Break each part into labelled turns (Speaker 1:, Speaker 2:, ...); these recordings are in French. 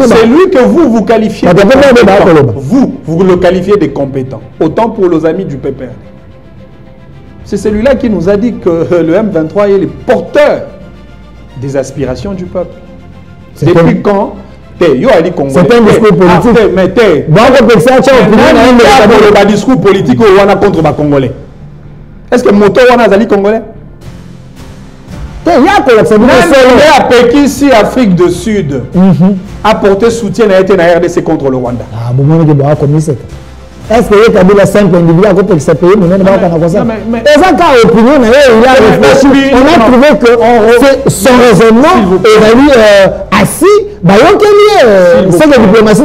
Speaker 1: C'est lui que vous qualifiez de compétent. Vous le qualifiez de compétent. Autant pour les amis du PPR. C'est celui-là qui nous a dit que le M23 est le porteur des aspirations du peuple. Depuis quand c'est un discours politique. Un discours politique contre les Congolais. Est-ce que Moto est congolais? Même à Pékin, ici, Afrique du Sud, a porté soutien à la RDC contre le Rwanda.
Speaker 2: Est-ce que vous avez 5 individus à côté de ce pays? On a trouvé que son raisonnement est assis. C'est la diplomatie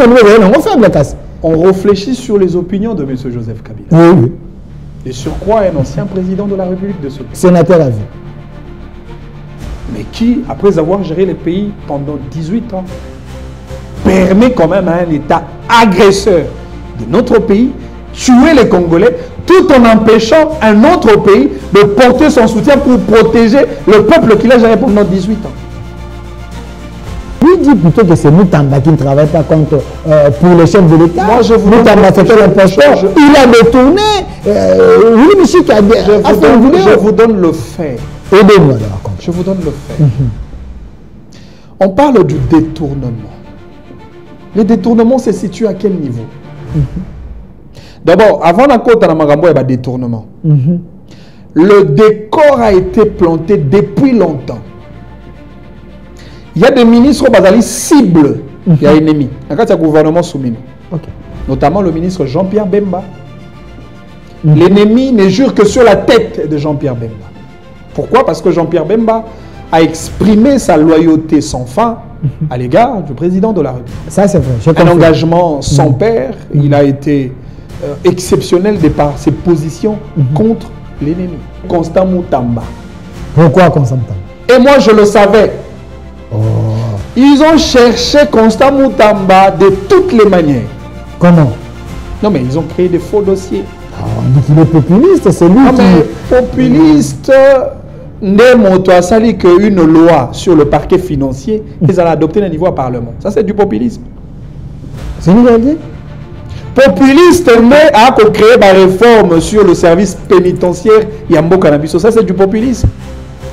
Speaker 1: on réfléchit sur les opinions de M. Joseph Kabila.
Speaker 2: Oui.
Speaker 1: Et sur quoi un ancien président de la République de ce pays.
Speaker 2: Sénateur à vie.
Speaker 1: Mais qui, après avoir géré le pays pendant 18 ans, permet quand même à un État agresseur de notre pays tuer les Congolais tout en empêchant un autre pays de porter son soutien pour protéger le peuple qu'il a géré pendant 18 ans.
Speaker 2: Lui dit plutôt que c'est Moutamba qui ne travaille pas contre pour le chef de l'État.
Speaker 1: Moi, je vous
Speaker 2: Moutamba, c'était l'imposteur. Il a détourné.
Speaker 1: Je vous donne le fait.
Speaker 2: Aidez-moi là.
Speaker 1: Je vous donne le fait. On parle du détournement. Le détournement se situe à quel niveau? D'abord, avant la côte à Magambo, il y a un détournement. Le décor a été planté depuis longtemps. Il y a des ministres qui ciblent il y a ennemis. Il y a un gouvernement soumis. Notamment le ministre Jean-Pierre Bemba. L'ennemi ne jure que sur la tête de Jean-Pierre Bemba. Pourquoi? Parce que Jean-Pierre Bemba a exprimé sa loyauté sans fin à l'égard du président de la République.
Speaker 2: Ça, c'est vrai.
Speaker 1: Un engagement sans père. Il a été exceptionnel de par ses positions contre l'ennemi. Constant Moutamba.
Speaker 2: Pourquoi Constant Moutamba?
Speaker 1: Et moi, je le savais. Ils ont cherché Constant Moutamba de toutes les manières.
Speaker 2: Comment?
Speaker 1: Non, mais ils ont créé des faux dossiers.
Speaker 2: On dit qu'il est populiste, c'est lui
Speaker 1: qui... Populiste, Ndemoto a sali qu'une loi sur le parquet financier, ils ont adopté au niveau du Parlement. Ça, c'est du populisme.
Speaker 2: C'est une réalité?
Speaker 1: Populiste, mais a créé des réformes sur le service pénitentiaire Yambo Cannabis. Ça, c'est du populisme.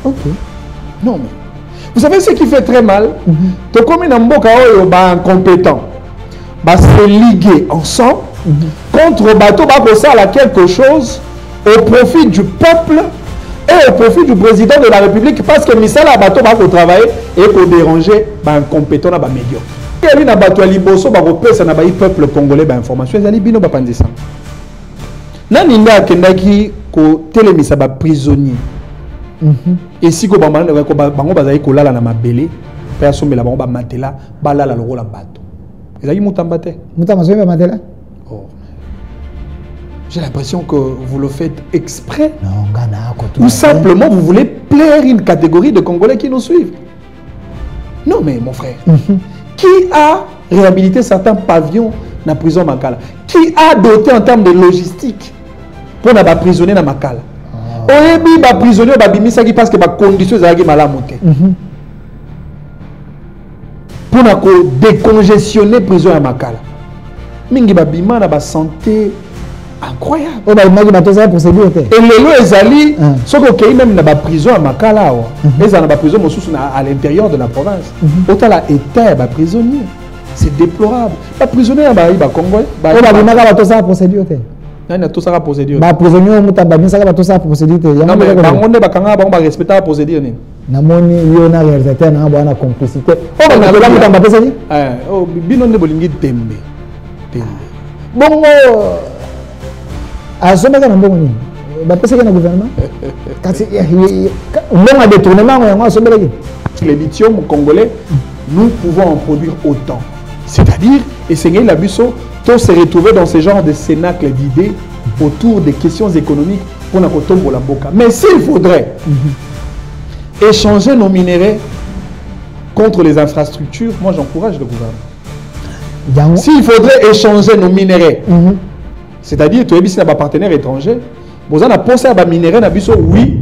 Speaker 2: Ok.
Speaker 1: Non, mais... Vous savez ce qui fait très mal? Tout comme un Mboka incompétent, se liguer ensemble contre le bateau, à quelque chose au profit du peuple et au profit du président de la République, parce que Misala a bateau va travailler et pour déranger incompétent na médiocre. Il y a un bateau à Liboso va repérer na peuple congolais information ils allaient bino ba pandisa. Nani nda kendaki ko telemisa ba prisonnier. Et si ko bango bazali ko lala na mabele, pe asomela bango ba matela ba lala lokola bateau. Ezali Moutamba te.
Speaker 2: Moutamba zo ba matela.
Speaker 1: J'ai l'impression que vous le faites exprès.
Speaker 2: Non,
Speaker 1: ou simplement vous voulez plaire une catégorie de Congolais qui nous suivent. Non, mais mon frère, qui a réhabilité certains pavillons dans la prison Makala? Qui a doté en termes de logistique pour les prisonniers dans Makala? Oyebi ba prisonniers ba bimisa qui parce que ba conditions za malamote. Pour na ko décongestionner prison à Makala. Mingi ba bima na ba santé incroyable.
Speaker 2: Et
Speaker 1: les lois ezali ce que même dans la prison à Makala mais dans la prison à l'intérieur de la province. Autant là était ba prisonnier. C'est déplorable. Ba prisonnier ba Congolais ba
Speaker 2: bimaka ba ça procédure té.
Speaker 1: Nani to ça procédure.
Speaker 2: Ba prisonnier Moutamba bimaka ba ça procédure té.
Speaker 1: Non mais bangonde ba kanga ba respecter la procédure ni.
Speaker 2: Namoni yona réalisateur na ba na complicité. Oh na ba Moutamba pesali?
Speaker 1: Oh bino ne bolingi tembe.
Speaker 2: Bongo à ce moment-là, le gouvernement
Speaker 1: les lithium congolais, nous pouvons en produire autant. C'est-à-dire, essayer la busso, tous se retrouver dans ce genre de cénacle d'idées autour des questions économiques pour la boca. Mais s'il faudrait échanger nos minéraux contre les infrastructures, moi j'encourage le gouvernement. S'il faudrait échanger nos minéraux, c'est-à-dire, tu es un partenaire étranger, vous avez posé à minéraux, oui,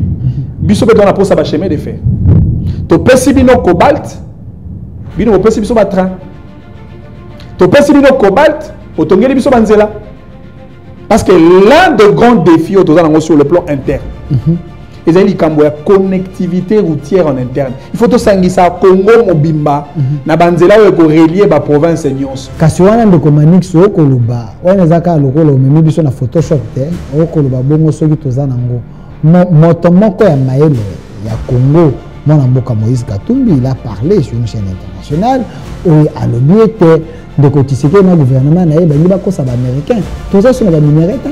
Speaker 1: biso peut on a posé à chemin de fer. Tu peux si bino cobalt, bino opesi biso ba train topesi bino cobalt otongeli biso banzela parce que l'un des grands défis sur le plan interne ils ont la connectivité routière en interne. Il faut que ça Congo mobimba na banzela ko relier ba province nyonso.
Speaker 2: Kasi wana ndeko Manix o koloba. Wana zaka lokolo memi biso na Photoshop te. O koloba bongo soki toza nango. Moto moko ya mayele ya Congo, mwana mboka Moïse Katumbi, il a parlé sur une chaîne internationale où a l'objet de cotiser na gouvernement na yeba ba ko sa ba américain. Toza sur ba minéreta.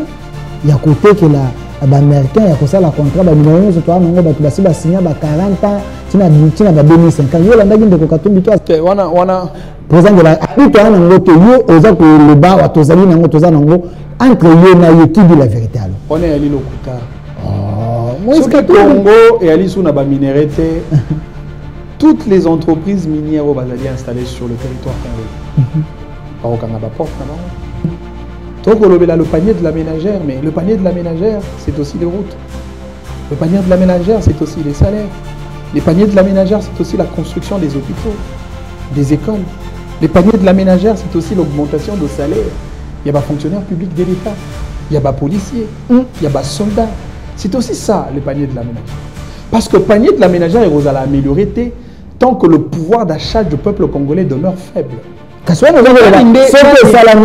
Speaker 2: Ya côté que la américain ya kosa la contrat ba numéro zo to ango ba tubasi ba signer ba 40 ans tina ba 2050 yo la ndaki ndeko Katumbi to
Speaker 1: wana
Speaker 2: président de la to ango to yo oza ko le ba wa to zali nango to za nango entre yo na yo qui dit la vérité alors
Speaker 1: on est ali lokuta
Speaker 2: moi
Speaker 1: est-ce que Congo et ali suna ba minérete toutes les entreprises minières au bazali installées sur le territoire congolais ba okanga ba porte na bango. Donc, le panier de la ménagère, mais le panier de la ménagère, c'est aussi les routes. Le panier de la ménagère, c'est aussi les salaires. Les paniers de la ménagère, c'est aussi la construction des hôpitaux, des écoles. Les paniers de la ménagère, c'est aussi l'augmentation de salaire. Il y a des fonctionnaires publics de l'État, il y a des policiers, il y a des soldats. C'est aussi ça, le panier de la ménagère. Parce que le panier de la ménagère, il va améliorer tant que le pouvoir d'achat du peuple congolais demeure faible.
Speaker 2: Parce que nous avons salaire,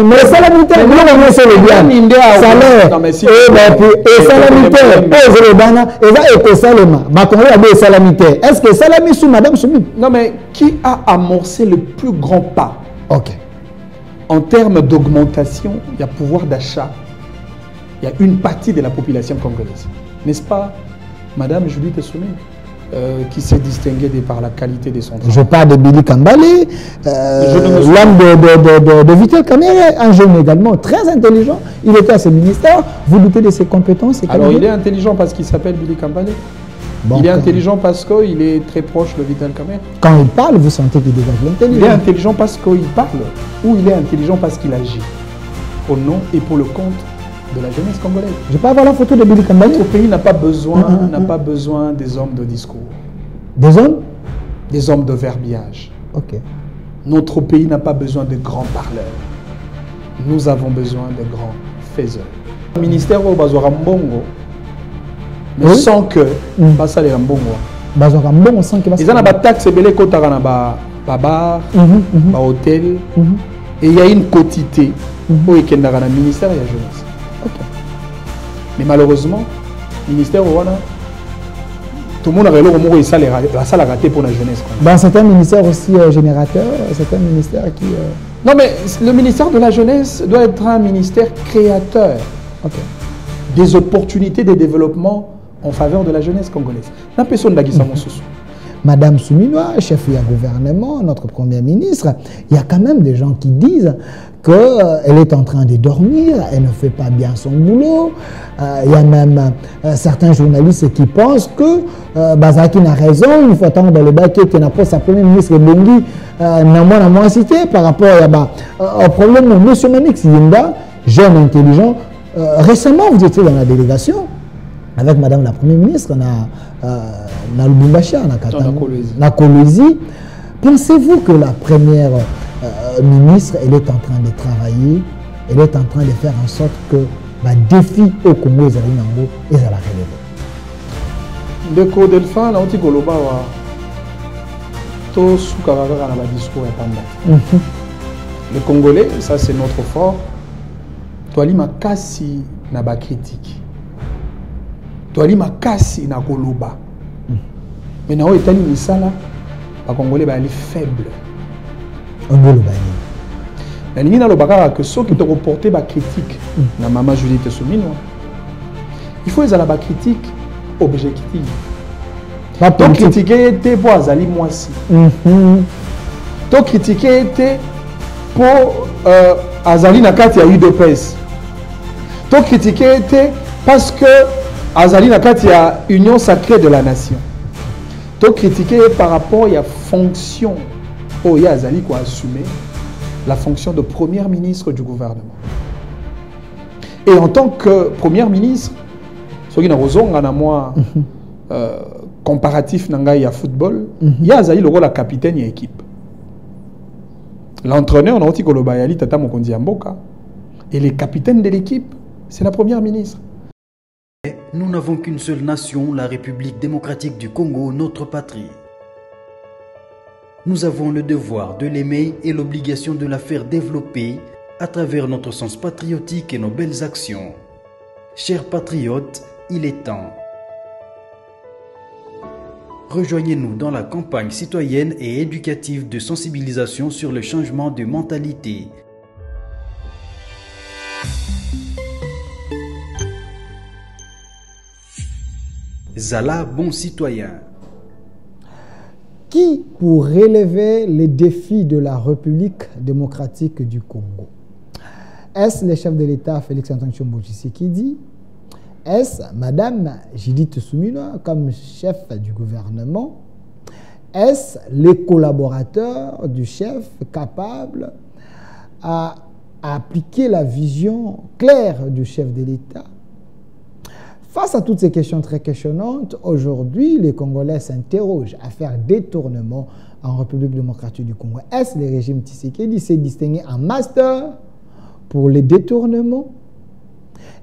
Speaker 2: est-ce que salami sous madame Soumi?
Speaker 1: Non mais qui a amorcé le plus grand pas?
Speaker 2: Ok.
Speaker 1: En termes d'augmentation, il y a pouvoir d'achat. Il y a une partie de la population congolaise, n'est-ce pas, madame Judith Soumi? Qui s'est distingué par la qualité de son travail.
Speaker 2: Je parle de Billy Kambale, l'homme de Vital Kamerhe, un jeune également très intelligent. Il était à ce ministère. Vous doutez de ses compétences?
Speaker 1: Alors il est intelligent parce qu'il s'appelle Billy Kambale. Bon, il est intelligent parce qu'il est très proche de Vital Kamerhe.
Speaker 2: Quand il parle, vous sentez qu'il dégage l'intelligence.
Speaker 1: Il est intelligent parce qu'il parle ou il est intelligent parce qu'il agit au nom et pour le compte de la jeunesse congolaise.
Speaker 2: Je peux avoir la photo de Billy Kambale?
Speaker 1: Notre pays n'a pas besoin des hommes de discours.
Speaker 2: Des hommes?
Speaker 1: Des hommes de verbiage.
Speaker 2: Ok.
Speaker 1: Notre pays n'a pas besoin de grands parleurs. Nous avons besoin de grands faiseurs. Le ministère au Bazouarambongo, mais oui? Sans que Bassa les Rambongo.
Speaker 2: Bazouarambongo sans que Bassa.
Speaker 1: Ils ont des taxes belé kotara ba bar, ba hôtel, et il y a une quotité au Ekendara na ministère et la jeunesse. Mais malheureusement, le ministère tout le monde a réussi ça raté pour la jeunesse.
Speaker 2: Dans certains ministères aussi générateurs, certains ministères qui...
Speaker 1: Non mais le ministère de la jeunesse doit être un ministère créateur des opportunités de développement en faveur de la jeunesse congolaise. La personne d'Aguissa Monsoussou.
Speaker 2: Madame Souminois, chef du gouvernement, notre premier ministre, il y a quand même des gens qui disent qu'elle est en train de dormir, elle ne fait pas bien son boulot. Il y a même certains journalistes qui pensent que Bazaki n'a raison, il faut attendre le bac qui n'a pas sa première ministre Bengi n'a moins cité par rapport au problème de M. Manix Yinda, jeune intelligent. Récemment, vous étiez dans la délégation avec Madame la Première ministre na Lubumbashi, na Kolwezi. Pensez-vous que la première ministre, elle est en train de travailler, elle est en train de faire en sorte que le défi au Congo est à la relever?
Speaker 1: Ndeko Delphin, na oti koloba wa to sukaraka na ba discours ya pamba. Les Congolais, ça c'est notre fort. Toali makasi na ba critique. Toali makasi na koloba. Mais na o etali misala ba Congolais ba ali faible. La ligne dans le bagage que ceux qui te reporté la critique, la maman Judith Souminois, il faut qu'ils aient la critique objective. Donc critiquer était pour Azali Moissi. Donc critiquer était pour Azali Nakati a eu de presse. Donc critiquer était parce que Azali Nakati a union sacrée de la nation. Donc critiquer par rapport à la fonction. Oh, il y a Azali qui a assumé la fonction de premier ministre du gouvernement. Et en tant que premier ministre, ce qui n'a moi comparatif à football, il y a Azali le rôle de capitaine de l'équipe. L'entraîneur, Naoti Kolobayali, Tata Mokondi Mboka, et les capitaines de l'équipe, c'est la première ministre.
Speaker 3: Nous n'avons qu'une seule nation, la République démocratique du Congo, notre patrie. Nous avons le devoir de l'aimer et l'obligation de la faire développer à travers notre sens patriotique et nos belles actions. Chers patriotes, il est temps. Rejoignez-nous dans la campagne citoyenne et éducative de sensibilisation sur le changement de mentalité. Zala, bon citoyen.
Speaker 2: Qui, pour relever les défis de la République démocratique du Congo? Est-ce le chef de l'État Félix Antoine Tshombo Tshisekedi? Est-ce Madame Judith Suminwa comme chef du gouvernement? Est-ce les collaborateurs du chef capables à appliquer la vision claire du chef de l'État? Face à toutes ces questions très questionnantes, aujourd'hui, les Congolais s'interrogent à faire détournement en République démocratique du Congo. Est-ce le régime Tshisekedi s'est distingué en master pour les détournements?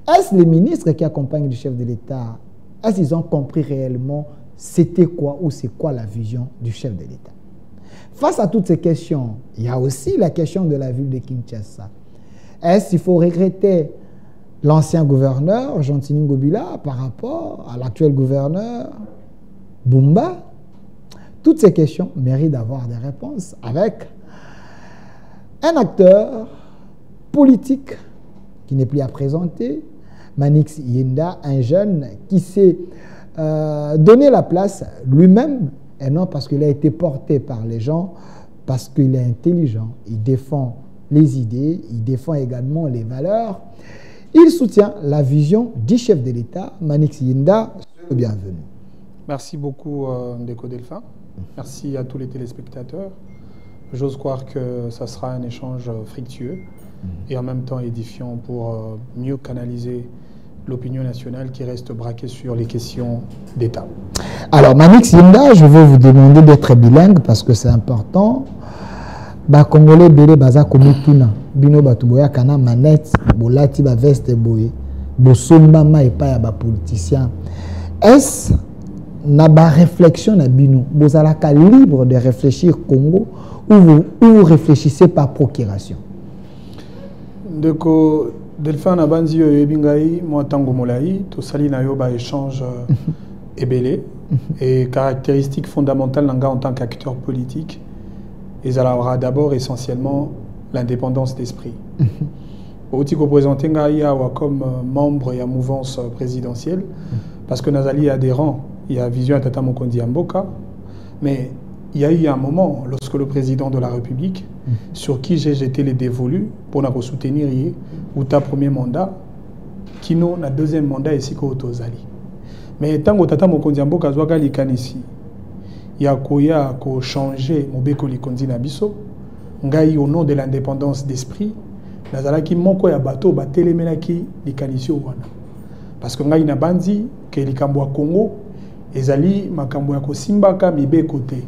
Speaker 2: Est-ce les ministres qui accompagnent le chef de l'État, est-ce qu'ils ont compris réellement c'était quoi ou c'est quoi la vision du chef de l'État? Face à toutes ces questions, il y a aussi la question de la ville de Kinshasa. Est-ce qu'il faut regretter l'ancien gouverneur, Jean-Tini Ngobila, par rapport à l'actuel gouverneur, Bumba? Toutes ces questions méritent d'avoir des réponses avec un acteur politique qui n'est plus à présenter, Manix Yenda, un jeune qui s'est donné la place lui-même, et non parce qu'il a été porté par les gens, parce qu'il est intelligent, il défend les idées, il défend également les valeurs. Il soutient la vision du chef de l'État, Manix Yenda. Bienvenue.
Speaker 1: Merci beaucoup, Ndeko Delphin. Merci à tous les téléspectateurs. J'ose croire que ça sera un échange fructueux et en même temps édifiant pour mieux canaliser l'opinion nationale qui reste braquée sur les questions d'État.
Speaker 2: Alors, Manix Yenda, je vais vous demander d'être bilingue parce que c'est important. Ba Congolais belé baza komituna bino batu boya kana manette bolati ba veste boye bosomba ma epa ya ba politicien. Est-ce na ba réflexion na bino bozalaka libre de réfléchir Congo ou vous réfléchissez par procuration?
Speaker 1: Ndeko Delphin na banzi yo ebingai mo tango molai to sali na yo ba échange ebelé et caractéristique fondamentale nanga en tant qu'acteur politique. Et ça aura d'abord essentiellement l'indépendance d'esprit. Aussi qu'on présente comme membre de la mouvance présidentielle, parce que Nazali adhérent, il y a vision à Tata Mokondi Mboka, mais il y a eu un moment lorsque le président de la République, sur qui j'ai jeté les dévolus pour nous soutenir, ou ta premier mandat, qui nous na deuxième mandat ici qu'au Tozali. Mais tant que Tata Mokondi Mboka zoaka likanisi. Il y a changé mobeko likondi na biso ngai au nom de l'indépendance d'esprit nazalaki moko ya bato batelemelaki likanisio wana parce que ngai na bandi ke likambo ya Congo ezali makambo ya kosimbaka mibeko te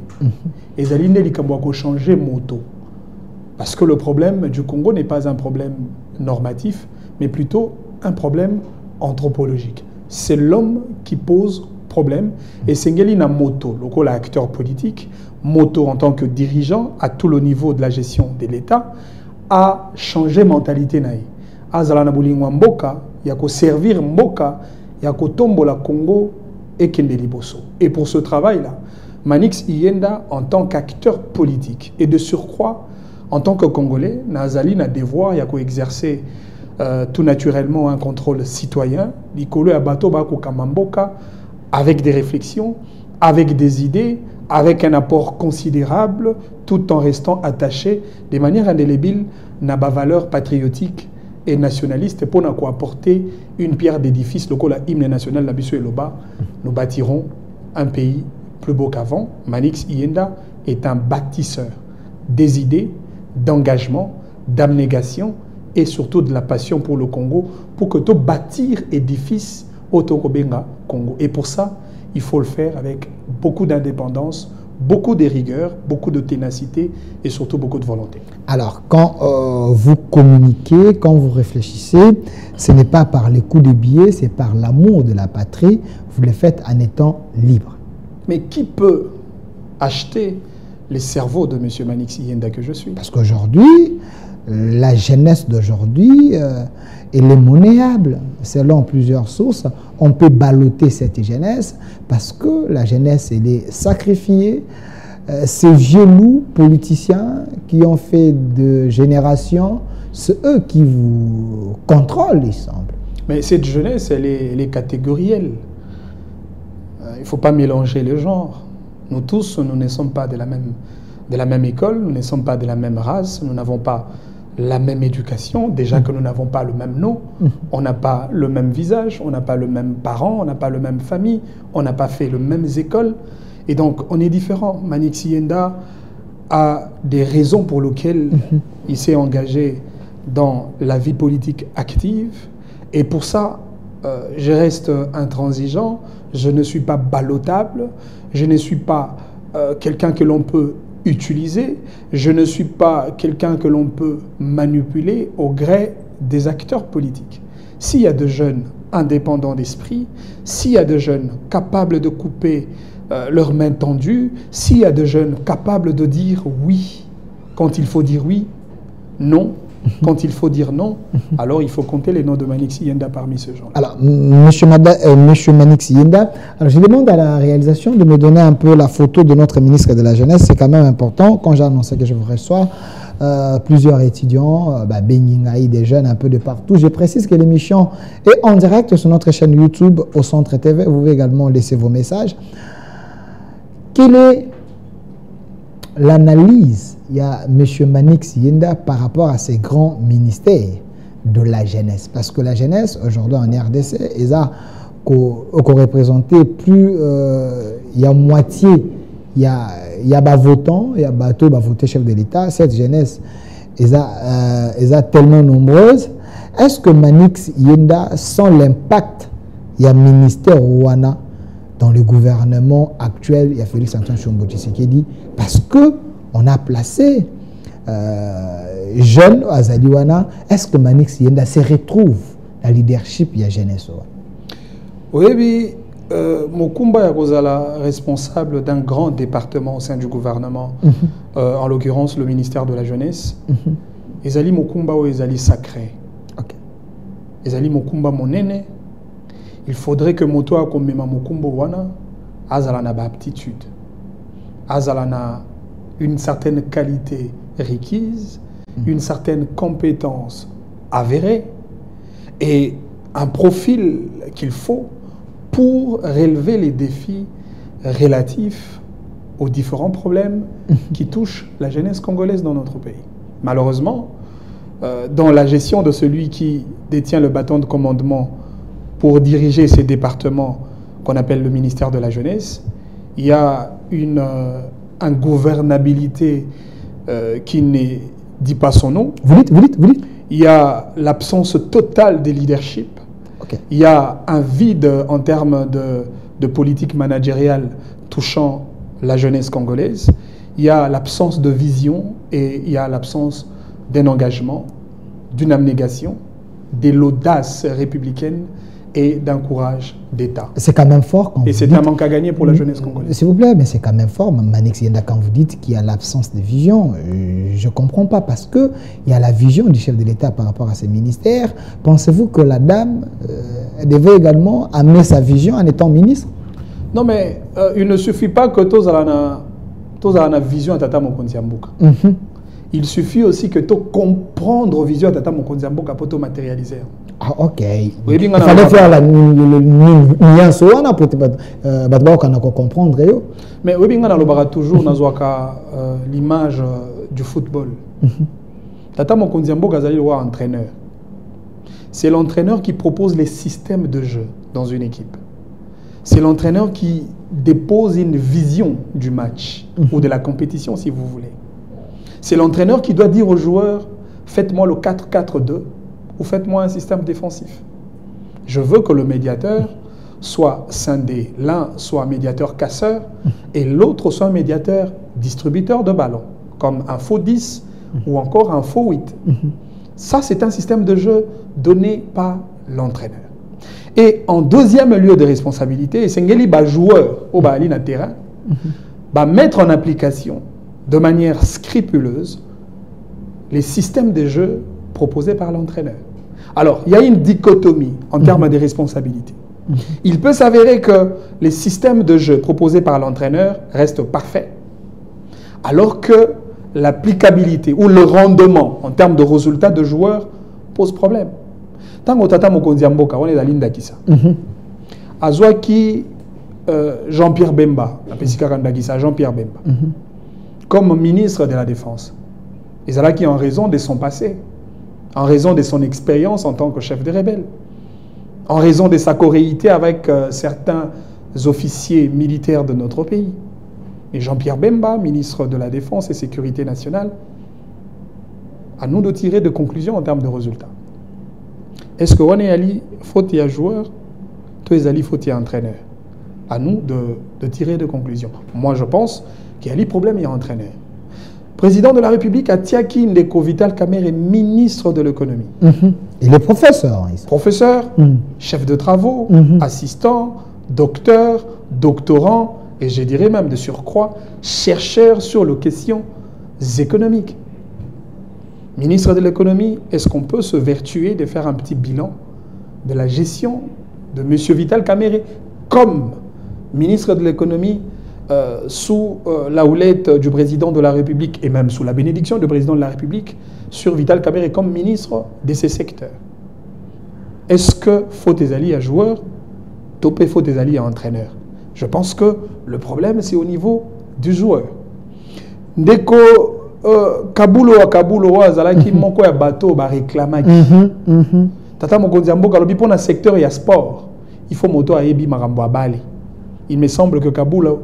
Speaker 1: ezali ne likambo ya changer moto parce que le problème du Congo n'est pas un problème normatif mais plutôt un problème anthropologique. C'est l'homme qui pose problème et Sengeli na moto, le acteur politique, moto en tant que dirigeant à tout le niveau de la gestion de l'État, a changé mentalité naï. Azala na bolingwa mboka, ya ko servir mboka, ya ko tombola Congo et Kende Liboso. Et pour ce travail-là, Manix Yenda en tant qu'acteur politique et de surcroît en tant que Congolais, Nazali na devoir ya ko exercer tout naturellement un contrôle citoyen, likolo ya bato ba ko kamamboka avec des réflexions, avec des idées, avec un apport considérable, tout en restant attaché de manière indélébile à ma valeur patriotique et nationaliste pour nous apporter une pierre d'édifice. Le hymne national, la Bissou et Loba, nous bâtirons un pays plus beau qu'avant. Manix Yenda est un bâtisseur des idées, d'engagement, d'abnégation et surtout de la passion pour le Congo, pour que tout bâtir édifice au Tokobenga Congo. Et pour ça, il faut le faire avec beaucoup d'indépendance, beaucoup de rigueur, beaucoup de ténacité et surtout beaucoup de volonté.
Speaker 2: Alors, quand vous communiquez, quand vous réfléchissez, ce n'est pas par les coups de billets, c'est par l'amour de la patrie. Vous le faites en étant libre.
Speaker 1: Mais qui peut acheter les cerveaux de M. Manix Yenda que je suis?
Speaker 2: Parce qu'aujourd'hui, la jeunesse d'aujourd'hui, elle est monnayable. Selon plusieurs sources, on peut balloter cette jeunesse parce que la jeunesse, elle est sacrifiée. Ces vieux loups politiciens qui ont fait de générations, c'est eux qui vous contrôlent, il semble.
Speaker 1: Mais cette jeunesse, elle est catégorielle. Il ne faut pas mélanger les genres. Nous tous, nous ne sommes pas de la même école, nous ne sommes pas de la même race, nous n'avons pas la même éducation, déjà que nous n'avons pas le même nom, on n'a pas le même visage, on n'a pas le même parent, on n'a pas le même famille, on n'a pas fait les mêmes écoles, et donc on est différent. Manix Yenda a des raisons pour lesquelles il s'est engagé dans la vie politique active, et pour ça, je reste intransigeant, je ne suis pas ballottable, je ne suis pas quelqu'un que l'on peut utiliser, je ne suis pas quelqu'un que l'on peut manipuler au gré des acteurs politiques. S'il y a de jeunes indépendants d'esprit, s'il y a de jeunes capables de couper leurs mains tendues, s'il y a de jeunes capables de dire oui quand il faut dire oui, non quand il faut dire non, alors il faut compter les noms de Manix Yenda parmi ce genre.
Speaker 2: Alors, Monsieur Manix Yenda, alors je demande à la réalisation de me donner un peu la photo de notre ministre de la Jeunesse. C'est quand même important. Quand j'ai annoncé que je vous reçois, plusieurs étudiants, Beningaï, des jeunes un peu de partout. Je précise que l'émission est en direct sur notre chaîne YouTube au Centre TV. Vous pouvez également laisser vos messages. Quelle est l'analyse il y a M. Manix Yenda par rapport à ces grands ministères de la jeunesse? Parce que la jeunesse, aujourd'hui en RDC, ils ont représenté plus, il y a moitié, il y a des votants, il y a bateau, voter chef de l'État. Cette jeunesse, ils sont tellement nombreuses. Est-ce que Manix Yenda, sans l'impact, il y a ministère Rwanda dans le gouvernement actuel, il y a Félix Antoine Tshombo Tshisekedi, parce que on a placé jeune à Zaliwana. Est-ce que Manix Yenda se retrouve dans le leadership de la jeunesse?
Speaker 1: Oui, Mokumba Yakozala, responsable d'un grand département au sein du gouvernement, en l'occurrence le ministère de la Jeunesse. Ezali Mokumba ou Ezali sacré. Ezali Mokumba monene. Il faudrait que Moto a comme Mokumba wana azalana ba aptitude. Azalana une certaine qualité requise, une certaine compétence avérée et un profil qu'il faut pour relever les défis relatifs aux différents problèmes qui touchent la jeunesse congolaise dans notre pays. Malheureusement, dans la gestion de celui qui détient le bâton de commandement pour diriger ces départements qu'on appelle le ministère de la Jeunesse, il y a une ingouvernabilité qui ne dit pas son nom.
Speaker 2: Vous dites.
Speaker 1: Il y a l'absence totale de leadership. Il y a un vide en termes de politique managériale touchant la jeunesse congolaise. Il y a l'absence de vision et il y a l'absence d'un engagement, d'une abnégation, de l'audace républicaine et d'un courage d'État.
Speaker 2: C'est quand même fort.
Speaker 1: Et c'est un manque à gagner pour la jeunesse congolaise.
Speaker 2: S'il vous plaît, mais c'est quand même fort, Manix Yenda, quand vous dites qu'il y a l'absence de vision. Je ne comprends pas parce qu'il y a la vision du chef de l'État par rapport à ses ministères. Pensez-vous que la dame devait également amener sa vision en étant ministre?
Speaker 1: Non, mais il ne suffit pas que tous ayons une vision à Tata Mokonzi Mboka. Il suffit aussi que tu comprendre la vision à Tata Mokonzi Mboka pour te matérialiser.
Speaker 2: Ah, ok. Il fallait faire la nuance pour comprendre.
Speaker 1: Mais oui, on a toujours l'image du football. Tata Mokonzi Mboka est entraîneur. C'est l'entraîneur qui propose les systèmes de jeu dans une équipe. C'est l'entraîneur qui dépose une vision du match ou de la compétition, si vous voulez. C'est l'entraîneur qui doit dire aux joueurs, faites-moi le 4-4-2 ou faites-moi un système défensif. Je veux que le médiateur soit scindé. L'un soit médiateur casseur et l'autre soit médiateur distributeur de ballons, comme un faux 10 ou encore un faux 8. Ça, c'est un système de jeu donné par l'entraîneur. Et en deuxième lieu de responsabilité, c'est un joueur au terrain va mettre en application de manière scrupuleuse les systèmes de jeu proposés par l'entraîneur. Alors, il y a une dichotomie en termes de responsabilité. Il peut s'avérer que les systèmes de jeu proposés par l'entraîneur restent parfaits, alors que l'applicabilité ou le rendement en termes de résultats de joueurs pose problème. Tant que Tata Mokonzi Mboka, on est dans l'Inda Kissa. Azwaki Jean-Pierre Bemba, la Pesika Kandakissa, Jean-Pierre Bemba, comme ministre de la Défense. Et c'est là qui, en raison de son passé, en raison de son expérience en tant que chef de rebelle, en raison de sa coréité avec certains officiers militaires de notre pays. Et Jean-Pierre Bemba, ministre de la Défense et Sécurité nationale, à nous de tirer des conclusions en termes de résultats. Est-ce qu'on est allé faute à joueur, toi est allé faute à entraîneur? À nous de tirer des conclusions. Moi, je pense qu'il y a des problèmes, il y a entraîneur. Président de la République a Tiaki Ndeko Vital Kamerhe, ministre de l'économie.
Speaker 2: Il est professeur.
Speaker 1: Professeur, chef de travaux, assistant, docteur, doctorant, et je dirais même de surcroît, chercheur sur les questions économiques. Ministre de l'économie, est-ce qu'on peut se vertuer de faire un petit bilan de la gestion de M. Vital Kamerhe comme ministre de l'économie sous la houlette du président de la République et même sous la bénédiction du président de la République sur Vital Kamerhe comme ministre de ces secteurs? Est-ce que faut tes alliés à joueurs, topé faut tes alliés à entraîneurs? Je pense que le problème c'est au niveau du joueur. Ndeko Kabulo a Kabulo azalaki moko ya bateau ba réclamaki. Tata Mokonzi Mboka lobi pour na secteur ya sport, il faut moto ayebi makambo abali. Il me semble que Kabulo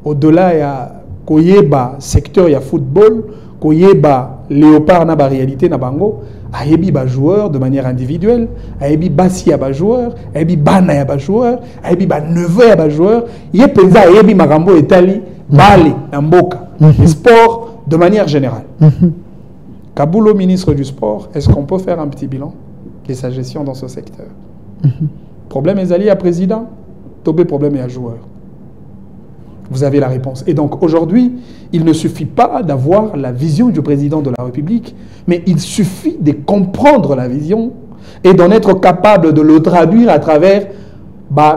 Speaker 1: au-delà ya koyeba secteur ya football, koyeba léopard na ba réalité na bango, ayebi ba joueur de manière individuelle, ayebi basi ya ba joueur, ayebi bana ya ba joueur, ayebi ba neveu ya ba joueur, ye penza ayebi makambo etali bali na mboka. Le sport de manière générale. Kabulo, ministre du sport, est-ce qu'on peut faire un petit bilan de sa gestion dans ce secteur? Problème est allié à président, Tobé problème est à joueur. Vous avez la réponse. Et donc aujourd'hui, il ne suffit pas d'avoir la vision du président de la République, mais il suffit de comprendre la vision et d'en être capable de le traduire à travers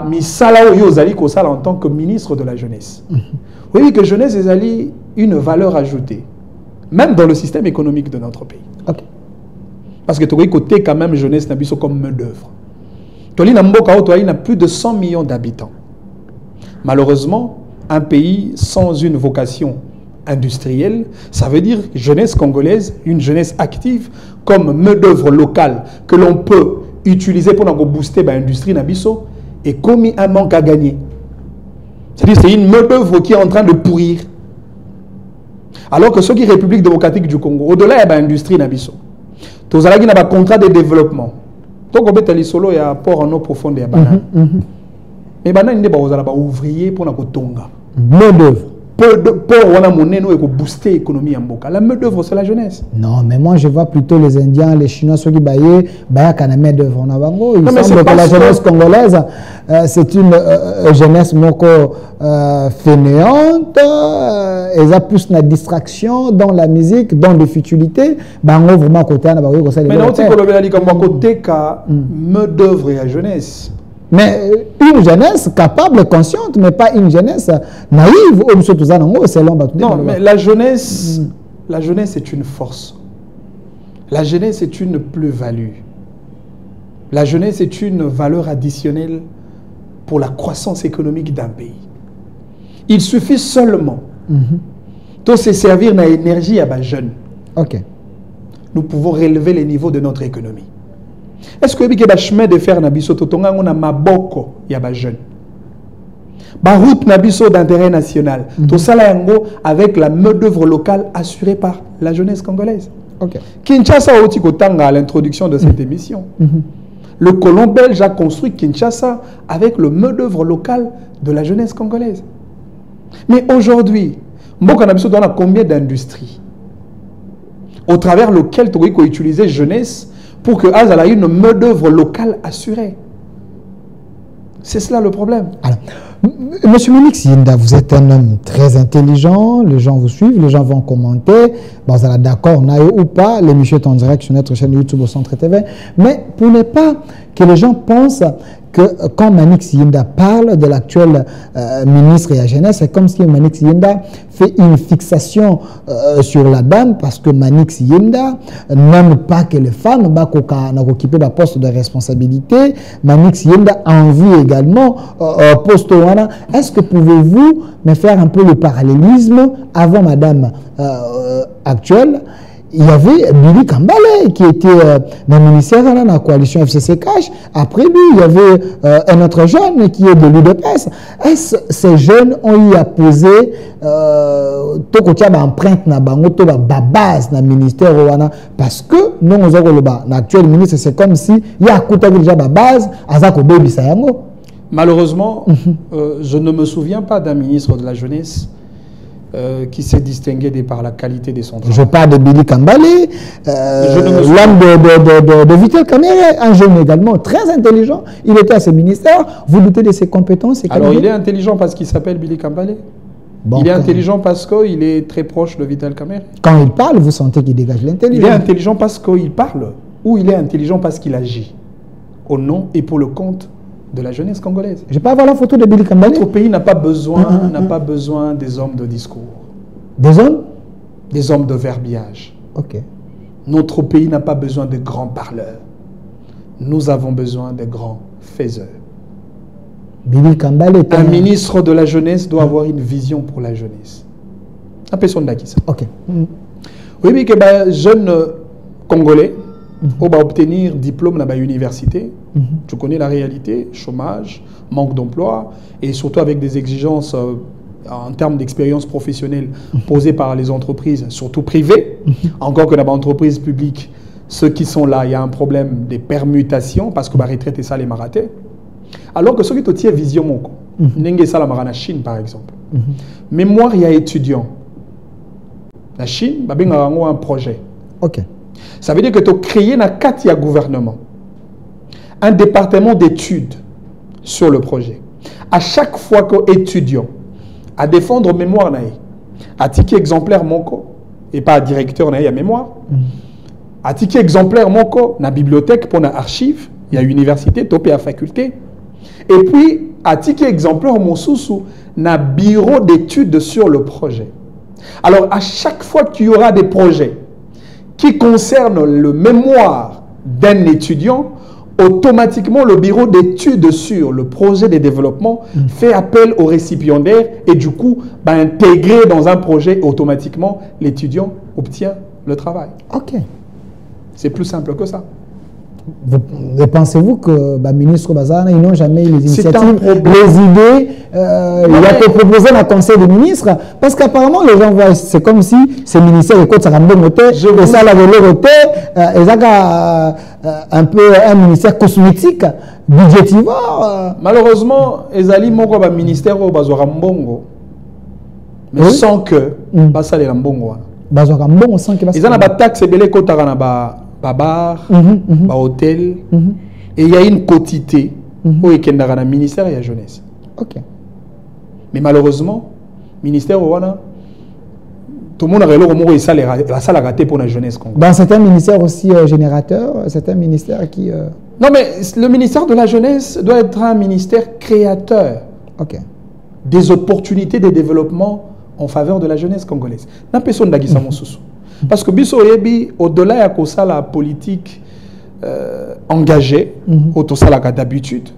Speaker 1: Misala Oyozali Kosala en tant que ministre de la jeunesse. Vous voyez que jeunesse est alliée une valeur ajoutée, même dans le système économique de notre pays. Parce que tu vois côté quand même jeunesse n'a comme main d'œuvre. Tu as plus de 100 millions d'habitants. Malheureusement, un pays sans une vocation industrielle, ça veut dire jeunesse congolaise, une jeunesse active, comme main d'œuvre locale que l'on peut utiliser pour booster l'industrie nabiso et commis un manque à gagner. C'est-à-dire c'est une main d'œuvre qui est en train de pourrir. Alors que ceux qui République démocratique du Congo, au-delà de l'industrie nabiso, tous avez un contrat de développement. Donc on a solo et un port en eau profonde et banane. Mais banane n'est pas ouvrier pour nous tonga.
Speaker 2: Main d'œuvre.
Speaker 1: Pour booster l'économie en Boka. La main d'œuvre, c'est la jeunesse.
Speaker 2: Non, mais moi je vois plutôt les Indiens, les Chinois, ceux qui baillent, la main d'œuvre en Abango. Il semble que la jeunesse congolaise, c'est une jeunesse moko fainéante, ils ont plus de distraction dans la musique, dans les futilités. Bango vraiment côté na bango ça.
Speaker 1: Mais non, tu peux le dire comme côté ka main d'œuvre et la jeunesse.
Speaker 2: Mais une jeunesse capable, consciente, mais pas une jeunesse naïve.
Speaker 1: Non, mais la jeunesse est une force. La jeunesse est une plus-value. La jeunesse est une valeur additionnelle pour la croissance économique d'un pays. Il suffit seulement de se servir d'énergie à bas jeunes. Nous pouvons relever les niveaux de notre économie. Est-ce que vous avez chemin de faire nabiso totonga on a maboko ya ba jeune ba route nabiso d'intérêt national tout ça là avec la main d'œuvre locale assurée par la jeunesse congolaise. Kinshasa a aussi kotanga à l'introduction de cette émission. Le colon belge a construit Kinshasa avec le main-d'œuvre local de la jeunesse congolaise. Mais aujourd'hui, Mboka Nabiso donne combien d'industries au travers lequel tu peux utiliser jeunesse pour que Azala ait une main-d'œuvre locale assurée. C'est cela le problème.
Speaker 2: Alors, Monsieur Monique Yinda, vous êtes un homme très intelligent, les gens vous suivent, les gens vont commenter, bon, vous êtes d'accord, ou pas, l'émission est en direct sur notre chaîne YouTube au Centre TV, mais pour ne pas que les gens pensent que quand Monique Yinda parle de l'actuel ministre de la Jeunesse, c'est comme si Monique Yinda fait une fixation sur la dame, parce que Monique Yinda n'aime pas que les femmes occupent le poste de responsabilité. Monique Yinda a envie également poste. Est-ce que pouvez-vous me faire un peu le parallélisme avant madame actuelle? Il y avait Billy Kambale qui était dans le ministère de la coalition FCC Cash. Après lui, il y avait un autre jeune qui est de l'UDPS. Est-ce que ces jeunes ont eu à poser empreinte na bango to ba base na ministère parce que nous l'actuel ministre c'est comme si il y a déjà ba base azako baby sayango.
Speaker 1: Malheureusement, je ne me souviens pas d'un ministre de la jeunesse qui s'est distingué par la qualité de son travail.
Speaker 2: Je parle de Billy Kambale, l'homme de Vital Kamerhe, un jeune également très intelligent. Il était à ce ministère. Vous doutez de ses compétences?
Speaker 1: Alors, il est intelligent parce qu'il s'appelle Billy Kambale. Bon, il est intelligent parce qu'il est très proche de Vital Kamerhe.
Speaker 2: Quand il parle, vous sentez qu'il dégage l'intelligence.
Speaker 1: Il est intelligent parce qu'il parle ou il est intelligent parce qu'il agit au nom et pour le compte de la jeunesse congolaise.
Speaker 2: Je peux avoir la photo de Billy Kambale?
Speaker 1: Notre pays n'a pas besoin des hommes de discours.
Speaker 2: Des hommes?
Speaker 1: Des hommes de verbiage.
Speaker 2: Ok.
Speaker 1: Notre pays n'a pas besoin de grands parleurs. Nous avons besoin de grands faiseurs.
Speaker 2: Billy Kambale est
Speaker 1: un ministre de la jeunesse doit avoir une vision pour la jeunesse. La personne d'Akissa.
Speaker 2: Ok.
Speaker 1: Oui, mais que les jeunes Congolais on va obtenir diplôme dans l'université. Tu connais la réalité, chômage, manque d'emploi, et surtout avec des exigences en termes d'expérience professionnelle posées par les entreprises, surtout privées. Encore que dans l'entreprise publique, ceux qui sont là, il y a un problème des permutations, parce que la retraite est ça les marathés. Alors que ceux qui ont vision, n'engagent ça la marana Chine par exemple. Mémoire, il y a étudiants. La Chine, il y a un projet.
Speaker 2: Ok.
Speaker 1: Ça veut dire que tu as créé un gouvernement, un département d'études sur le projet. À chaque fois que étudiant à défendre mémoire, à ticket exemplaire monko et pas directeur na mémoire, à ticket exemplaire monko na bibliothèque pour na archive, il y a université, topé à faculté, et puis à ticket exemplaire mon sous na bureau d'études sur le projet. Alors à chaque fois qu'il y aura des projets qui concerne le mémoire d'un étudiant, automatiquement le bureau d'études sur le projet de développement fait appel au récipiendaire et du coup, intégrer dans un projet, automatiquement, l'étudiant obtient le travail.
Speaker 2: Ok.
Speaker 1: C'est plus simple que ça.
Speaker 2: Pensez-vous que le ministre Bazana, ils n'ont jamais les initiatives, les idées, il a été proposé dans le conseil des ministres, parce qu'apparemment les gens voient, c'est comme si ces ministères écoutent ça un ça la un peu un ministère cosmétique, budgétivore.
Speaker 1: Malheureusement, les alliés moko ba ministère au bazora mbongo, mais sans que basa les mbongo.
Speaker 2: Bazora mbongo sans que basa.
Speaker 1: Ils ont ba taxe belé kotara na ba bar, hôtel, et il y a une quotité où il y a un ministère et la jeunesse.
Speaker 2: Ok.
Speaker 1: Mais malheureusement, le ministère tout le monde a la salle raté pour la jeunesse.
Speaker 2: Dans certains ministères aussi générateurs, certains ministères qui...
Speaker 1: Non, mais le ministère de la jeunesse doit être un ministère créateur.
Speaker 2: Ok.
Speaker 1: Des opportunités de développement en faveur de la jeunesse congolaise. N'a personne d'Aguissa Monsoussou. Parce que biso yebi au-delà de la politique engagée, d'habitude,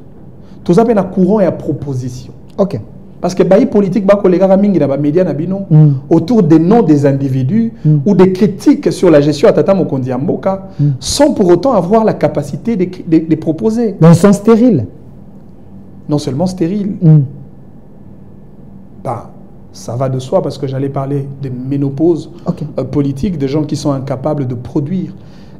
Speaker 1: tout ça un courant et à proposition.
Speaker 2: Ok.
Speaker 1: Parce que les politique autour des noms des individus ou des critiques sur la gestion à Tata Mokondi Mboka sans pour autant avoir la capacité de proposer.
Speaker 2: Dans le sens stérile.
Speaker 1: Non seulement stérile. Ça va de soi parce que j'allais parler des ménopauses politiques, des gens qui sont incapables de produire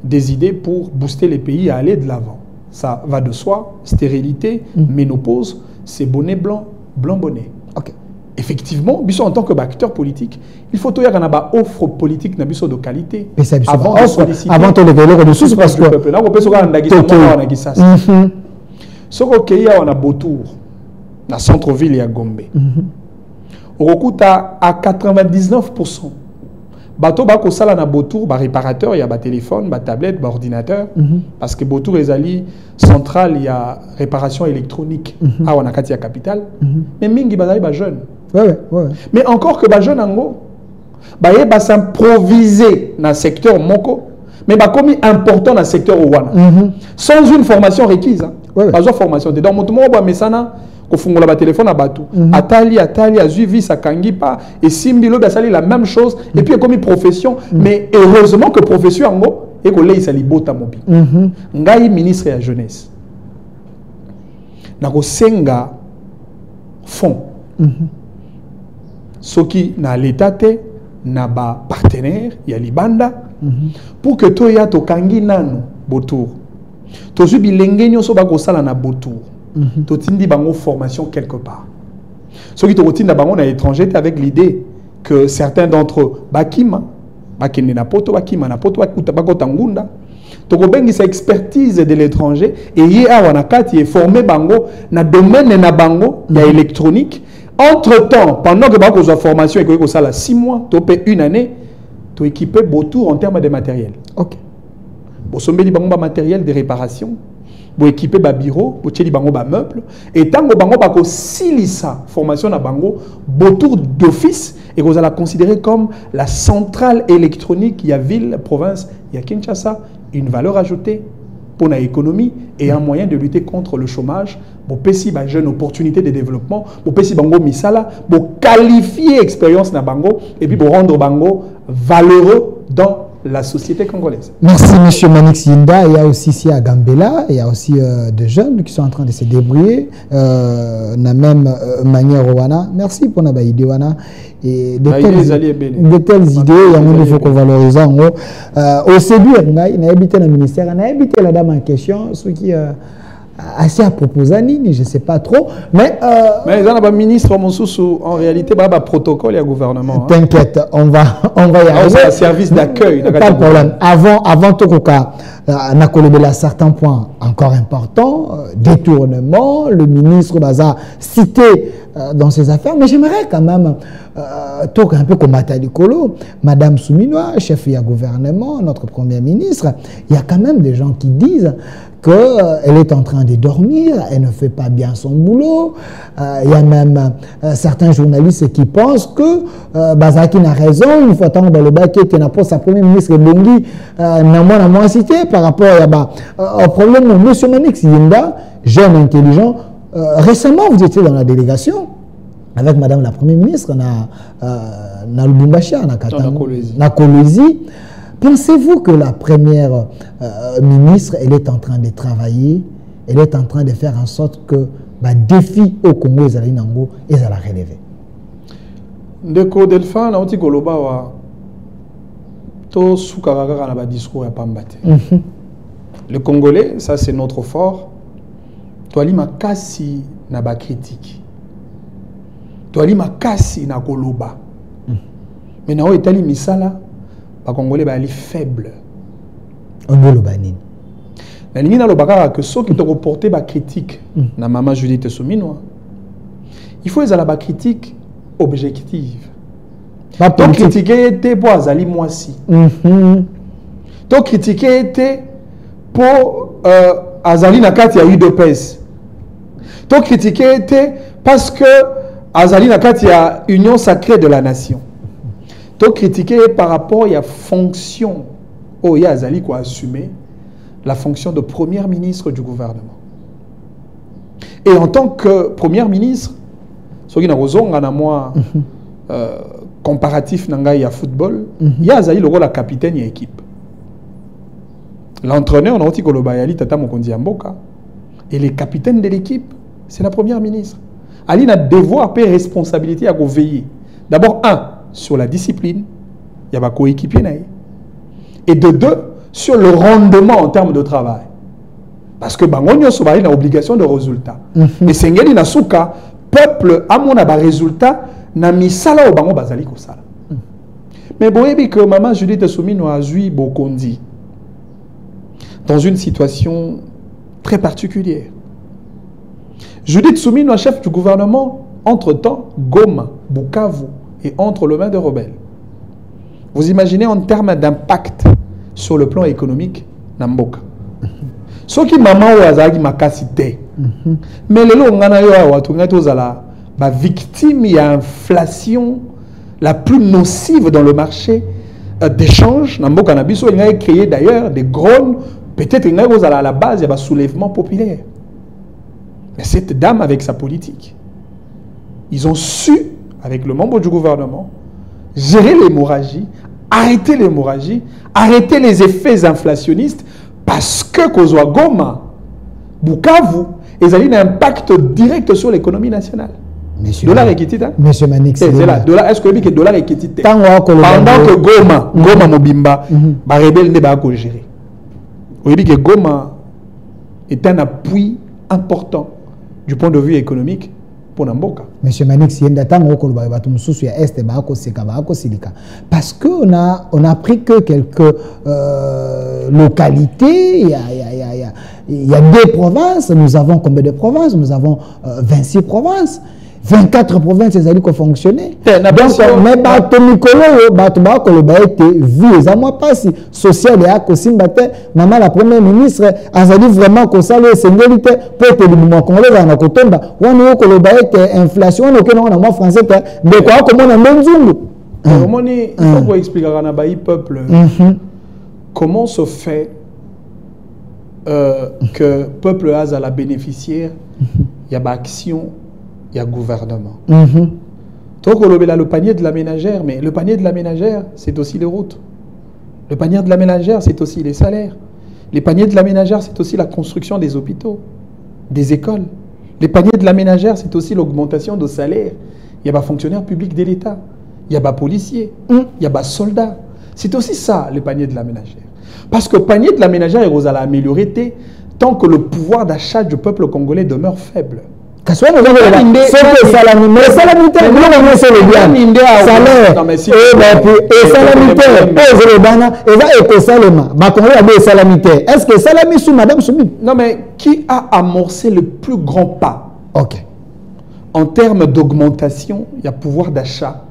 Speaker 1: des idées pour booster les pays à aller de l'avant. ça va de soi, stérilité, ménopause, c'est bonnet blanc, blanc bonnet.
Speaker 2: Ok.
Speaker 1: Effectivement, en tant qu'acteur politique, il faut qu'il y ait une offre politique de qualité.
Speaker 2: Mais c'est
Speaker 1: avant de solliciter.
Speaker 2: Avant de lever les ressources parce que.
Speaker 1: Là, on peut se rendre ce qu'il y a un beau tour dans le centre-ville, il y a Gombe. Au recours à 99%. Bateau bako sala na botour ba réparateur il y a ba téléphone ba tablette ba ordinateur parce que botour les alliés central il y a réparation électronique à wanakati ya capitale mais mingi bazali ba jeune mais encore que ba jeune ango ba ye ba s'improviser dans secteur moko mais ba comme important dans secteur wana sans une formation requise pas une formation dans mon monde ba mesana ko fungola ba téléphone à batou atali a suivi sa kangipa et simbilo ba sali la même chose et puis comme une profession mais heureusement que profession ngo et ko lei sali bota mobi ngai ministre de la jeunesse na ko senga fond soki na l'état te na ba partenaire ya libanda pour que to ya to kangi nanu botour to zubi lengenyo so ba ko sala na botour totindi bango formation quelque part. Ceux qui te retinent bango à l'étranger avec l'idée que certains d'entre eux bakima bakene na poto bakima na poto bakotangunda tokobengi sa expertise de l'étranger et yé awana kati est formé bango na domaine na bango ya électronique. Entre temps pendant que bako za formation et que ça la 6 mois topé une année to équiper beau tour en termes de matériel. OK. Bo sombeli bango ba matériel de réparation. Pour équiper ba bureau, pour tcheli bango ba meuble et tant que bango bako silisa formation na bango botour d'office et vous allez la considérer comme la centrale électronique il y a ville province il y a Kinshasa une valeur ajoutée pour l'économie et un moyen de lutter contre le chômage pour pessi ba jeune opportunité de développement pour pessi bango misala pour qualifier expérience na bango et puis pour rendre bango valeureux dans la société congolaise.
Speaker 2: Merci M. Manix Yinda. Il y a aussi ici à Gambela, il y a aussi des jeunes qui sont en train de se débrouiller la même manière Wana. Merci pour la idée Wana. Et de telles idées, il faut qu'on valorise. Au CEDU, on a habité dans le ministère, on a habité la dame en question, ce qui assez à proposer, je ne sais pas trop. Mais
Speaker 1: ils ont un ministre en réalité, il y a un protocole et un gouvernement.
Speaker 2: T'inquiète, on va y arriver.
Speaker 1: C'est un service d'accueil.
Speaker 2: Pas de problème. Avant tout, on a collé à certains points encore importants. Détournement, le ministre Baza cité dans ses affaires. Mais j'aimerais quand même, un peu comme Matalikolo, Madame Souminois, chef du gouvernement, notre premier ministre, il y a quand même des gens qui disent qu'elle est en train de dormir, elle ne fait pas bien son boulot. Il y a même certains journalistes qui pensent que Bazaki n'a raison. Une fois tant que le bac était n'a pas sa première ministre Bongi n'a moins cité par rapport au problème de M. Manix Yinda, jeune intelligent. Récemment, vous étiez dans la délégation avec Madame la Première ministre na Lubumbashi, na Kolwezi. Pensez-vous que la première ministre, elle est en train de travailler, elle est en train de faire en sorte que le défi au Congo, ils allaient la relever?
Speaker 1: Ndeko Delphin, na oti koloba wa to sukaraka na discours ya pambate. Le Congolais, ça c'est notre fort. Toali makasi na ba critique. Toali makasi na koloba. Mais na o etali misala les Congolais sont faibles.
Speaker 2: On veut le banir.
Speaker 1: Il y a que ceux qui ont reporté la critique, na maman Judith Souminois, il faut qu'ils aient la critique objective. Donc critiquer était pour Azali Moisi. Donc critiquer était pour Azali Nakati a eu de pèse. Donc critiquer était parce que Azali Nakati a union sacrée de la nation. Donc critiquer par rapport à la fonction où il y a Azali qui a assumé la fonction de premier ministre du gouvernement. Et en tant que premier ministre, ce qui n'a moi comparatif n'angai à football, il y a Azali le rôle de capitaine de l'équipe. L'entraîneur, on a dit que le Bayali Tata Mokondi Amboka, et le capitaine de l'équipe, c'est la première ministre. Ali a devoir et responsabilité à veiller. D'abord, sur la discipline, il y a un coéquipier. Et de deux, sur le rendement en termes de travail. Parce que bango nyonso ba une obligation de résultat. Mais sengeli na suka peuple amona ba résultat na misala o bango bazali ko sala. Mais boyebi que maman Judith Soumino a zui bokondi dans une situation très particulière. Judith Soumino, chef du gouvernement, entre-temps, Goma, Bukavu, et entre les mains de rebelles. Vous imaginez en termes d'impact sur le plan économique, Namboka. Ce qui maman ou azaki makasite. Mais le long ngana yo awatunga tozala ba victime y a inflation la plus nocive dans le marché d'échange. Namboka nabiso il a créé d'ailleurs des grones, peut-être il a à la base il y a un soulèvement populaire. Mais cette dame, avec sa politique, ils ont su, avec le membre du gouvernement, gérer l'hémorragie, arrêter les effets inflationnistes, parce que Kozwa Goma, Bukavu, ils ont un impact direct sur l'économie nationale. Dollar est
Speaker 2: Monsieur Manix,
Speaker 1: est-ce que le dollar est pendant que Goma Mobimba, les rebelles ne pas gérer. Vous voyez que Goma est un appui important du point de vue économique pour Namboka.
Speaker 2: Monsieur Manix, parce qu'on a pris que quelques localités, il y a 2 provinces, nous avons combien de provinces? Nous avons 26 provinces. 24 provinces, elles ont fonctionné. Donc, mais social et maman la première ministre a dit vraiment que ça le sécurité pour que le mouvement congolais dans la cotomba on est que inflation on est que français mais quoi comment on a même
Speaker 1: il faut qu'on explique à la peuple comment se fait que peuple a la bénéficiaire il y a action il y a gouvernement. Donc on a le panier de la ménagère, mais le panier de la ménagère, c'est aussi les routes. Le panier de la ménagère, c'est aussi les salaires. Les paniers de la ménagère, c'est aussi la construction des hôpitaux, des écoles. Les paniers de la ménagère, c'est aussi l'augmentation de salaires. Il y a des fonctionnaires publics de l'État, il y a des policiers, il y a des soldats. C'est aussi ça, le panier de la ménagère. Parce que le panier de la ménagère, il va améliorer tant que le pouvoir d'achat du peuple congolais demeure faible.
Speaker 2: Est-ce que Salami sous Madame Soumi?
Speaker 1: Non, mais qui a amorcé le plus grand pas en termes d'augmentation, il y a pouvoir d'achat,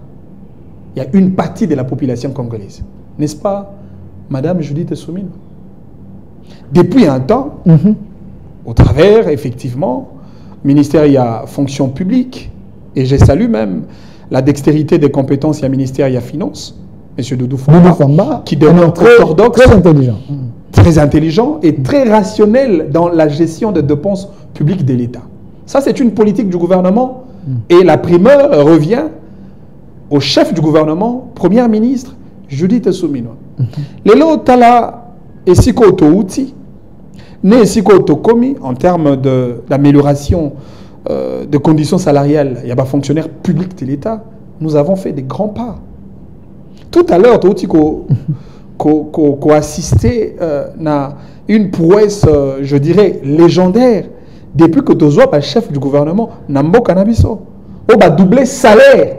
Speaker 1: il y a une partie de la population congolaise. N'est-ce pas, Madame Judith Soumino? Depuis un temps, au travers, effectivement, ministère, il y a fonction publique, et je salue même la dextérité des compétences, il y a ministère, il y a finance, M. Doudou Famba, qui demeure très orthodoxe, très intelligent et très rationnel dans la gestion des dépenses publiques de l'État. Ça, c'est une politique du gouvernement, et la primeur revient au chef du gouvernement, Première ministre, Judith Soumino. Les lots, tala, et siko touti, né siko tokomi, en termes d'amélioration de conditions salariales, il y a pas fonctionnaire public de l'État, nous avons fait des grands pas. Tout à l'heure, touti qu'on assisté à une prouesse, je dirais, légendaire, depuis que tu sois chef du gouvernement, Nambo Canabiso, on va doubler salaire.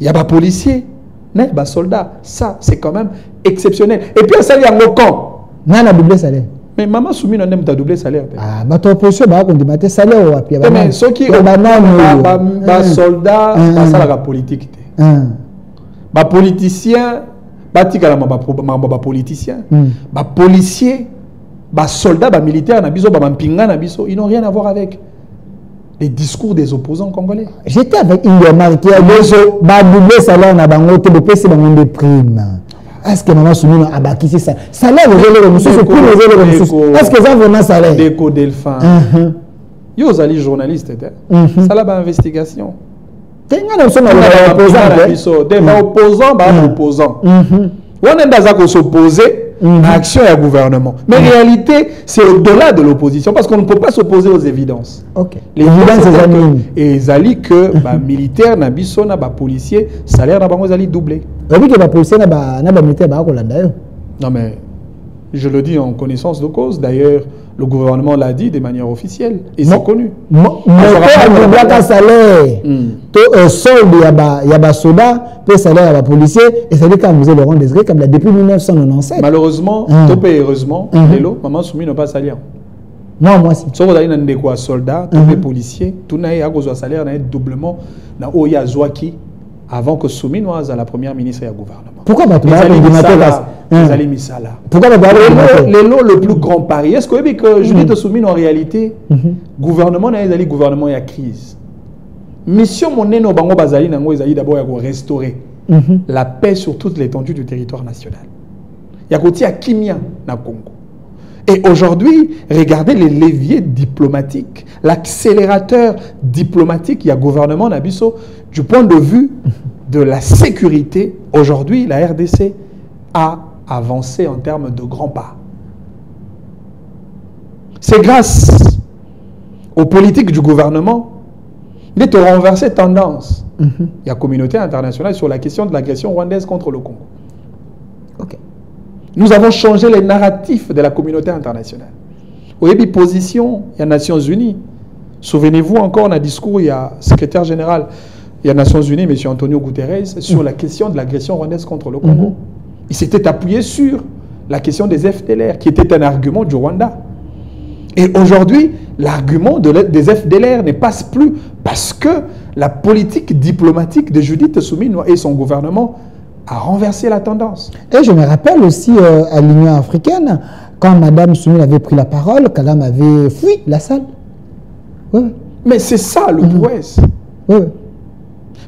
Speaker 1: Il y a pas policier, il y a pas soldat. Ça, c'est quand même exceptionnel. Et puis, ça, il y a un camp.
Speaker 2: On a doublé salaire.
Speaker 1: Mais maman Soumi n'a pas doublé salaire.
Speaker 2: Ah, bah ton position, bah on dit salaire.
Speaker 1: Mais ceux qui ont soldat, ça la politique. Bah politicien, bah tika bah politicien, bah policier, bah soldat, bah militaire, nabiso, bah mpinga, nabiso, ils n'ont rien à voir avec les discours des opposants congolais.
Speaker 2: J'étais avec Ingomar qui a dit bah doublé salaire na bango te bopesi bango des primes. Est-ce que maman Soumi a bâti ça? Salaire le monsieur c'est pour le est-ce que ça vraiment salaire?
Speaker 1: Déco Delphin. Yo zali journaliste ça la ba investigation.
Speaker 2: Tenga na soma
Speaker 1: ba opposant. On est dans à s'opposer à l'action et au gouvernement. Mais en réalité, c'est au-delà de l'opposition parce qu'on ne peut pas s'opposer aux évidences. Les évidences, et zali que militaire, nabiso, na policier, salaire na bango zali doublé.
Speaker 2: Oui, que policier na militaire
Speaker 1: non mais Je le dis en connaissance de cause. D'ailleurs, le gouvernement l'a dit de manière officielle. Et c'est connu.
Speaker 2: Mon père a un salaire. Solde, il y a des soldats, peu salaire, il y a des policiers. Et ça dit quand vous êtes Laurent Désiré, comme là, depuis 1997.
Speaker 1: Malheureusement, heureusement, maman Soumi n'a pas salaire.
Speaker 2: Non, moi aussi.
Speaker 1: Si vous avez des soldats, des policiers, tout n'a pas salaire, doublement, na oya Zouaki, avant que Soumi soit la première ministre et le gouvernement.
Speaker 2: Pourquoi pas
Speaker 1: Pourquoi le plus grand pari? Est-ce que que Judith Soumi en réalité, gouvernement n'a pas gouvernement à crise. Mission moneno bango bazali nango ezali d'abord à restaurer la paix sur toute l'étendue du territoire national. Yakoti à Kimia na Congo. Et aujourd'hui, regardez les leviers diplomatiques, l'accélérateur diplomatique, il y a gouvernement Nabiso, du point de vue de la sécurité. Aujourd'hui, la RDC a avancé en termes de grands pas. C'est grâce aux politiques du gouvernement de renverser tendance. Il y a une communauté internationale sur la question de l'agression rwandaise contre le Congo.
Speaker 2: Okay.
Speaker 1: Nous avons changé les narratifs de la communauté internationale. Au début, position, il y a Nations Unies. Souvenez-vous encore d'un discours, il y a secrétaire général, il y a Nations Unies, M. Antonio Guterres, sur la question de l'agression rwandaise contre le Congo. Il s'était appuyé sur la question des FDLR, qui était un argument du Rwanda. Et aujourd'hui, l'argument des FDLR ne passe plus parce que la politique diplomatique de Judith Soumino et son gouvernement a renversé la tendance.
Speaker 2: Et je me rappelle aussi à l'Union africaine, quand Mme Soumino avait pris la parole, Kagame avait fui la salle. Ouais.
Speaker 1: Mais c'est ça le prouesse.
Speaker 2: Ouais.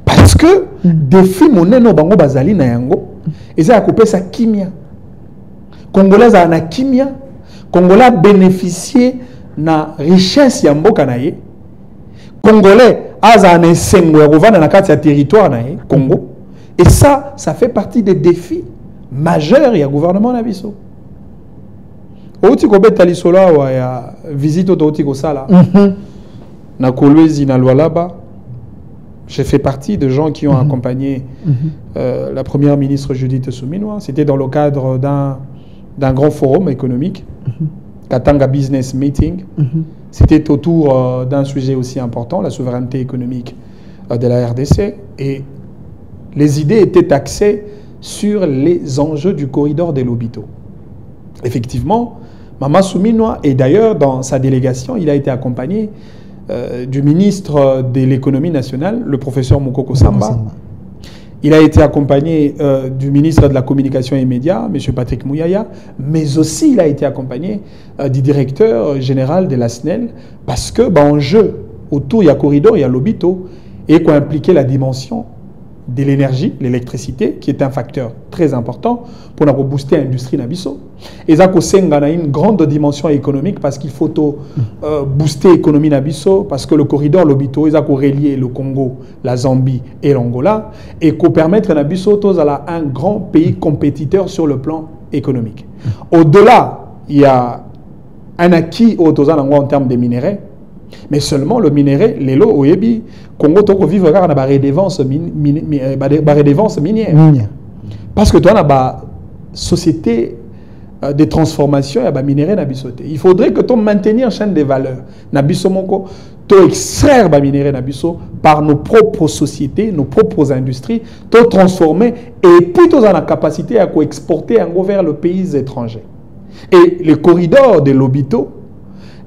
Speaker 1: Parce que défi moneno bango bazali na yango, ils ont coupé sa kimia. Congolais a na kimia, Congolais bénéficié na richesse ya mboka na ye. Congolais a na sengo ya kovanda na kati ya territoire na ye, Congo. Et ça fait partie des défis majeurs du gouvernement na biso. Oti ko betali sola wa ya visite oti ko sala. Na Kolwezi na Lualaba. J'ai fait partie de gens qui ont accompagné la première ministre Judith Soumino. C'était dans le cadre d'un grand forum économique, Katanga Business Meeting. C'était autour d'un sujet aussi important, la souveraineté économique de la RDC. Et les idées étaient axées sur les enjeux du corridor des Lobito. Effectivement, Mama Soumino, et d'ailleurs dans sa délégation, il a été accompagné du ministre de l'économie nationale, le professeur Moukoko Samba. Il a été accompagné du ministre de la communication et médias, M. Patrick Mouyaya, mais aussi il a été accompagné du directeur général de la SNEL, parce que en jeu, autour, il y a corridor, il y a Lobito, et qu'on impliquait la dimension de l'énergie, l'électricité, qui est un facteur très important pour booster l'industrie nabiso. Et ça a une grande dimension économique parce qu'il faut booster l'économie nabiso, parce que le corridor Lobito, il a relier le Congo, la Zambie et l'Angola, et qu'on permettre nabiso à un grand pays compétiteur sur le plan économique. Au-delà, il y a un acquis en termes de minéraux, mais seulement le minerai, les lots au Yebi, Congo toko vivre dans la redevance minière. Parce que toi, on a une société de transformation et minerai na bisoté. Il faudrait que tu maintiennes une chaîne de valeur. Na bisomoko, tu extraire ba minerai na biso par nos propres sociétés, nos propres industries, tu transformer et puis tu as la capacité à exporter vers le pays étranger. Et les corridors de Lobito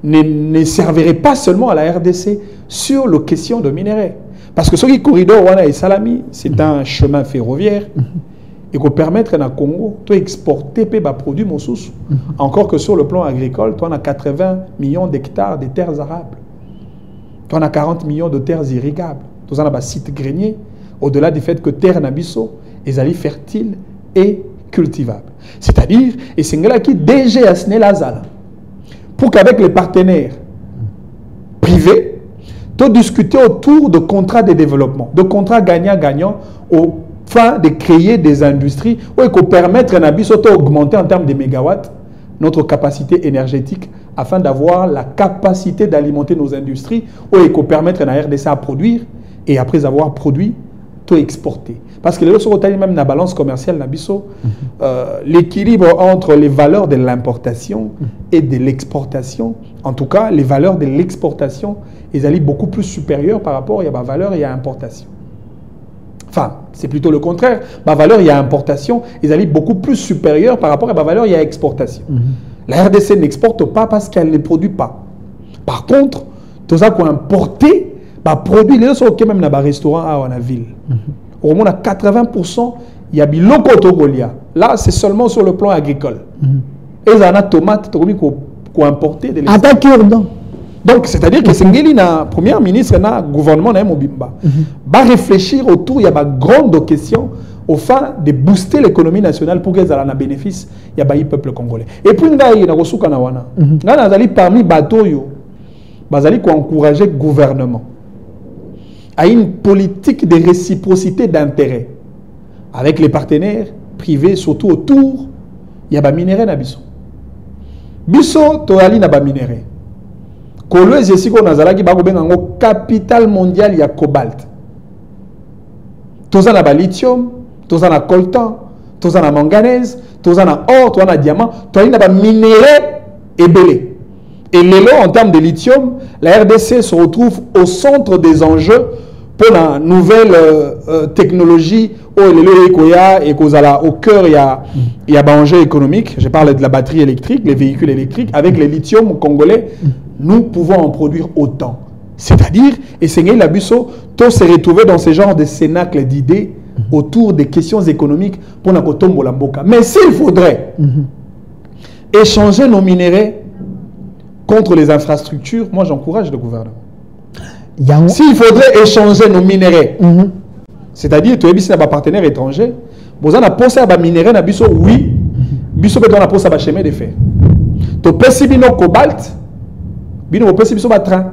Speaker 1: ne servirait pas seulement à la RDC sur la question de minerais. Parce que ce qui corridor Wana et Salami, c'est un chemin ferroviaire et qu'on permettre à Congo d'exporter des produits moussous. Encore que sur le plan agricole, tu as 80 millions d'hectares de terres arables. Tu as 40 millions de terres irrigables. Tu as un site grenier, au-delà du fait que terre nabiso est fertile et cultivable. C'est-à-dire, et c'est là qui déjà a sné la zala. Pour qu'avec les partenaires privés, tu discuter autour de contrats de développement, de contrats gagnant-gagnant, au fin de créer des industries où il faut permettre d'augmenter en termes de mégawatts notre capacité énergétique afin d'avoir la capacité d'alimenter nos industries où il faut permettre à la RDC à produire et après avoir produit, tout exporter. Parce que les autres même la balance commerciale, l'équilibre entre les valeurs de l'importation et de l'exportation, en tout cas, les valeurs de l'exportation, ils allaient beaucoup plus supérieures par rapport à la valeur et à l'importation. Enfin, c'est plutôt le contraire. La valeur et à l'importation, ils allaient beaucoup plus supérieures par rapport à la valeur et à l'exportation. La RDC n'exporte pas parce qu'elle ne produit pas. Par contre, tout ça qu'on importe, produit les autres même dans les restaurants à la ville. Au moins à 80%, il y a biloko togolia. Là, c'est seulement sur le plan agricole. Et il y a des tomates qu'on importe. Donc, c'est-à-dire que c'est la première ministre et le gouvernement va réfléchir autour, il y a une grande question au fin de booster l'économie nationale pour qu'elle ait un bénéfice, il y a le peuple congolais. Et puis, il y a parmi les bateaux, il y a encourager le gouvernement à une politique de réciprocité d'intérêt avec les partenaires privés, surtout autour, il y a des minéraux dans Bisso. Bisso, il y a des minéraux. Kolwezi ici qu'on a zalaki ba kobenga capital mondial ya cobalt. Toza na ba lithium, toza na coltan, toza na manganèse, toza na or, toza na diamant, toza na ba minéraux ebele. Et l'élo en termes de lithium, la RDC se retrouve au centre des enjeux pour la nouvelle technologie au cœur il y a un enjeu économique. Je parle de la batterie électrique, les véhicules électriques. Avec les lithium congolais, nous pouvons en produire autant. C'est-à-dire, et c'est la Busso, tout se retrouver dans ce genre de cénacle d'idées autour des questions économiques pour la Kotombo Lamboka. Mais s'il faudrait échanger nos minéraux contre les infrastructures, moi j'encourage le gouvernement. S'il faudrait échanger nos minéraux, c'est-à-dire tu es un partenaire étranger, vous avez pensé à des minéraux, oui, vous avez pensé à chemin de fer. Tu as pensé à cobalt, vous avez pensé à train.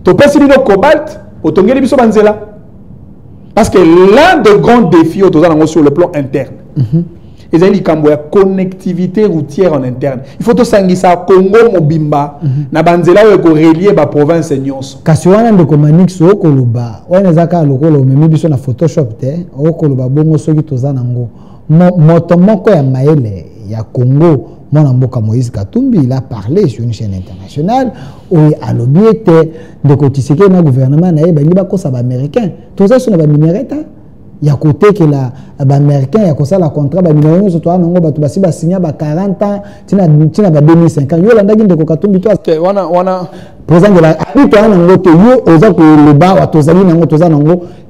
Speaker 1: Tu as pensé à cobalt, vous avez pensé à nzela. Parce que l'un des grands défis sur le plan interne, il y a une connectivité routière en interne. Il faut que ça Congo Mobimba, na banzela ko relier ba province nyonso.
Speaker 2: Kasi wana ndeko manixo okoloba, wana zaka lokolo memi biso na Photoshop te, okoloba bongo soki toza nango. Moto moko ya maele ya Congo, mona mboka Moïse Katumbi, il a parlé sur une chaîne internationale où a l'objectif de cotiser na gouvernement na yeba ba ko sa ba américain. Toza so na ba minereta. Il y a côté que les Américains, il y a comme ça le contrat, les Américains, ils ont signé 40 ans, ils ont 2005 ans. Ils ont dit que président de la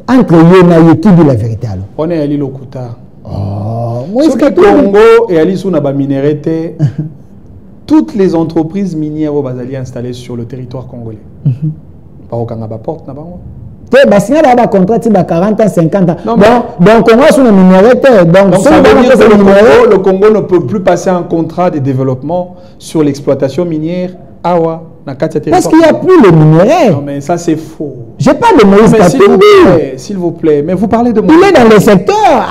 Speaker 2: entre eux, la vérité.
Speaker 1: On est allé au Kouta. Ce que Congo et Ali Souna Minerete, toutes les entreprises minières sont installées sur le territoire congolais. Pas au Kangaba porte,
Speaker 2: bah signer un contrat de 40 ans, 50 ans. Donc on va sur le minéraux. Donc
Speaker 1: ça veut dire que le Congo ne peut plus passer un contrat de développement sur l'exploitation minière.
Speaker 2: Parce qu'il n'y a plus le minerai.
Speaker 1: Non mais ça c'est faux.
Speaker 2: Je n'ai pas de Moïse Katumbi.
Speaker 1: S'il vous plaît, mais vous parlez de Moïse.
Speaker 2: Il est dans le secteur.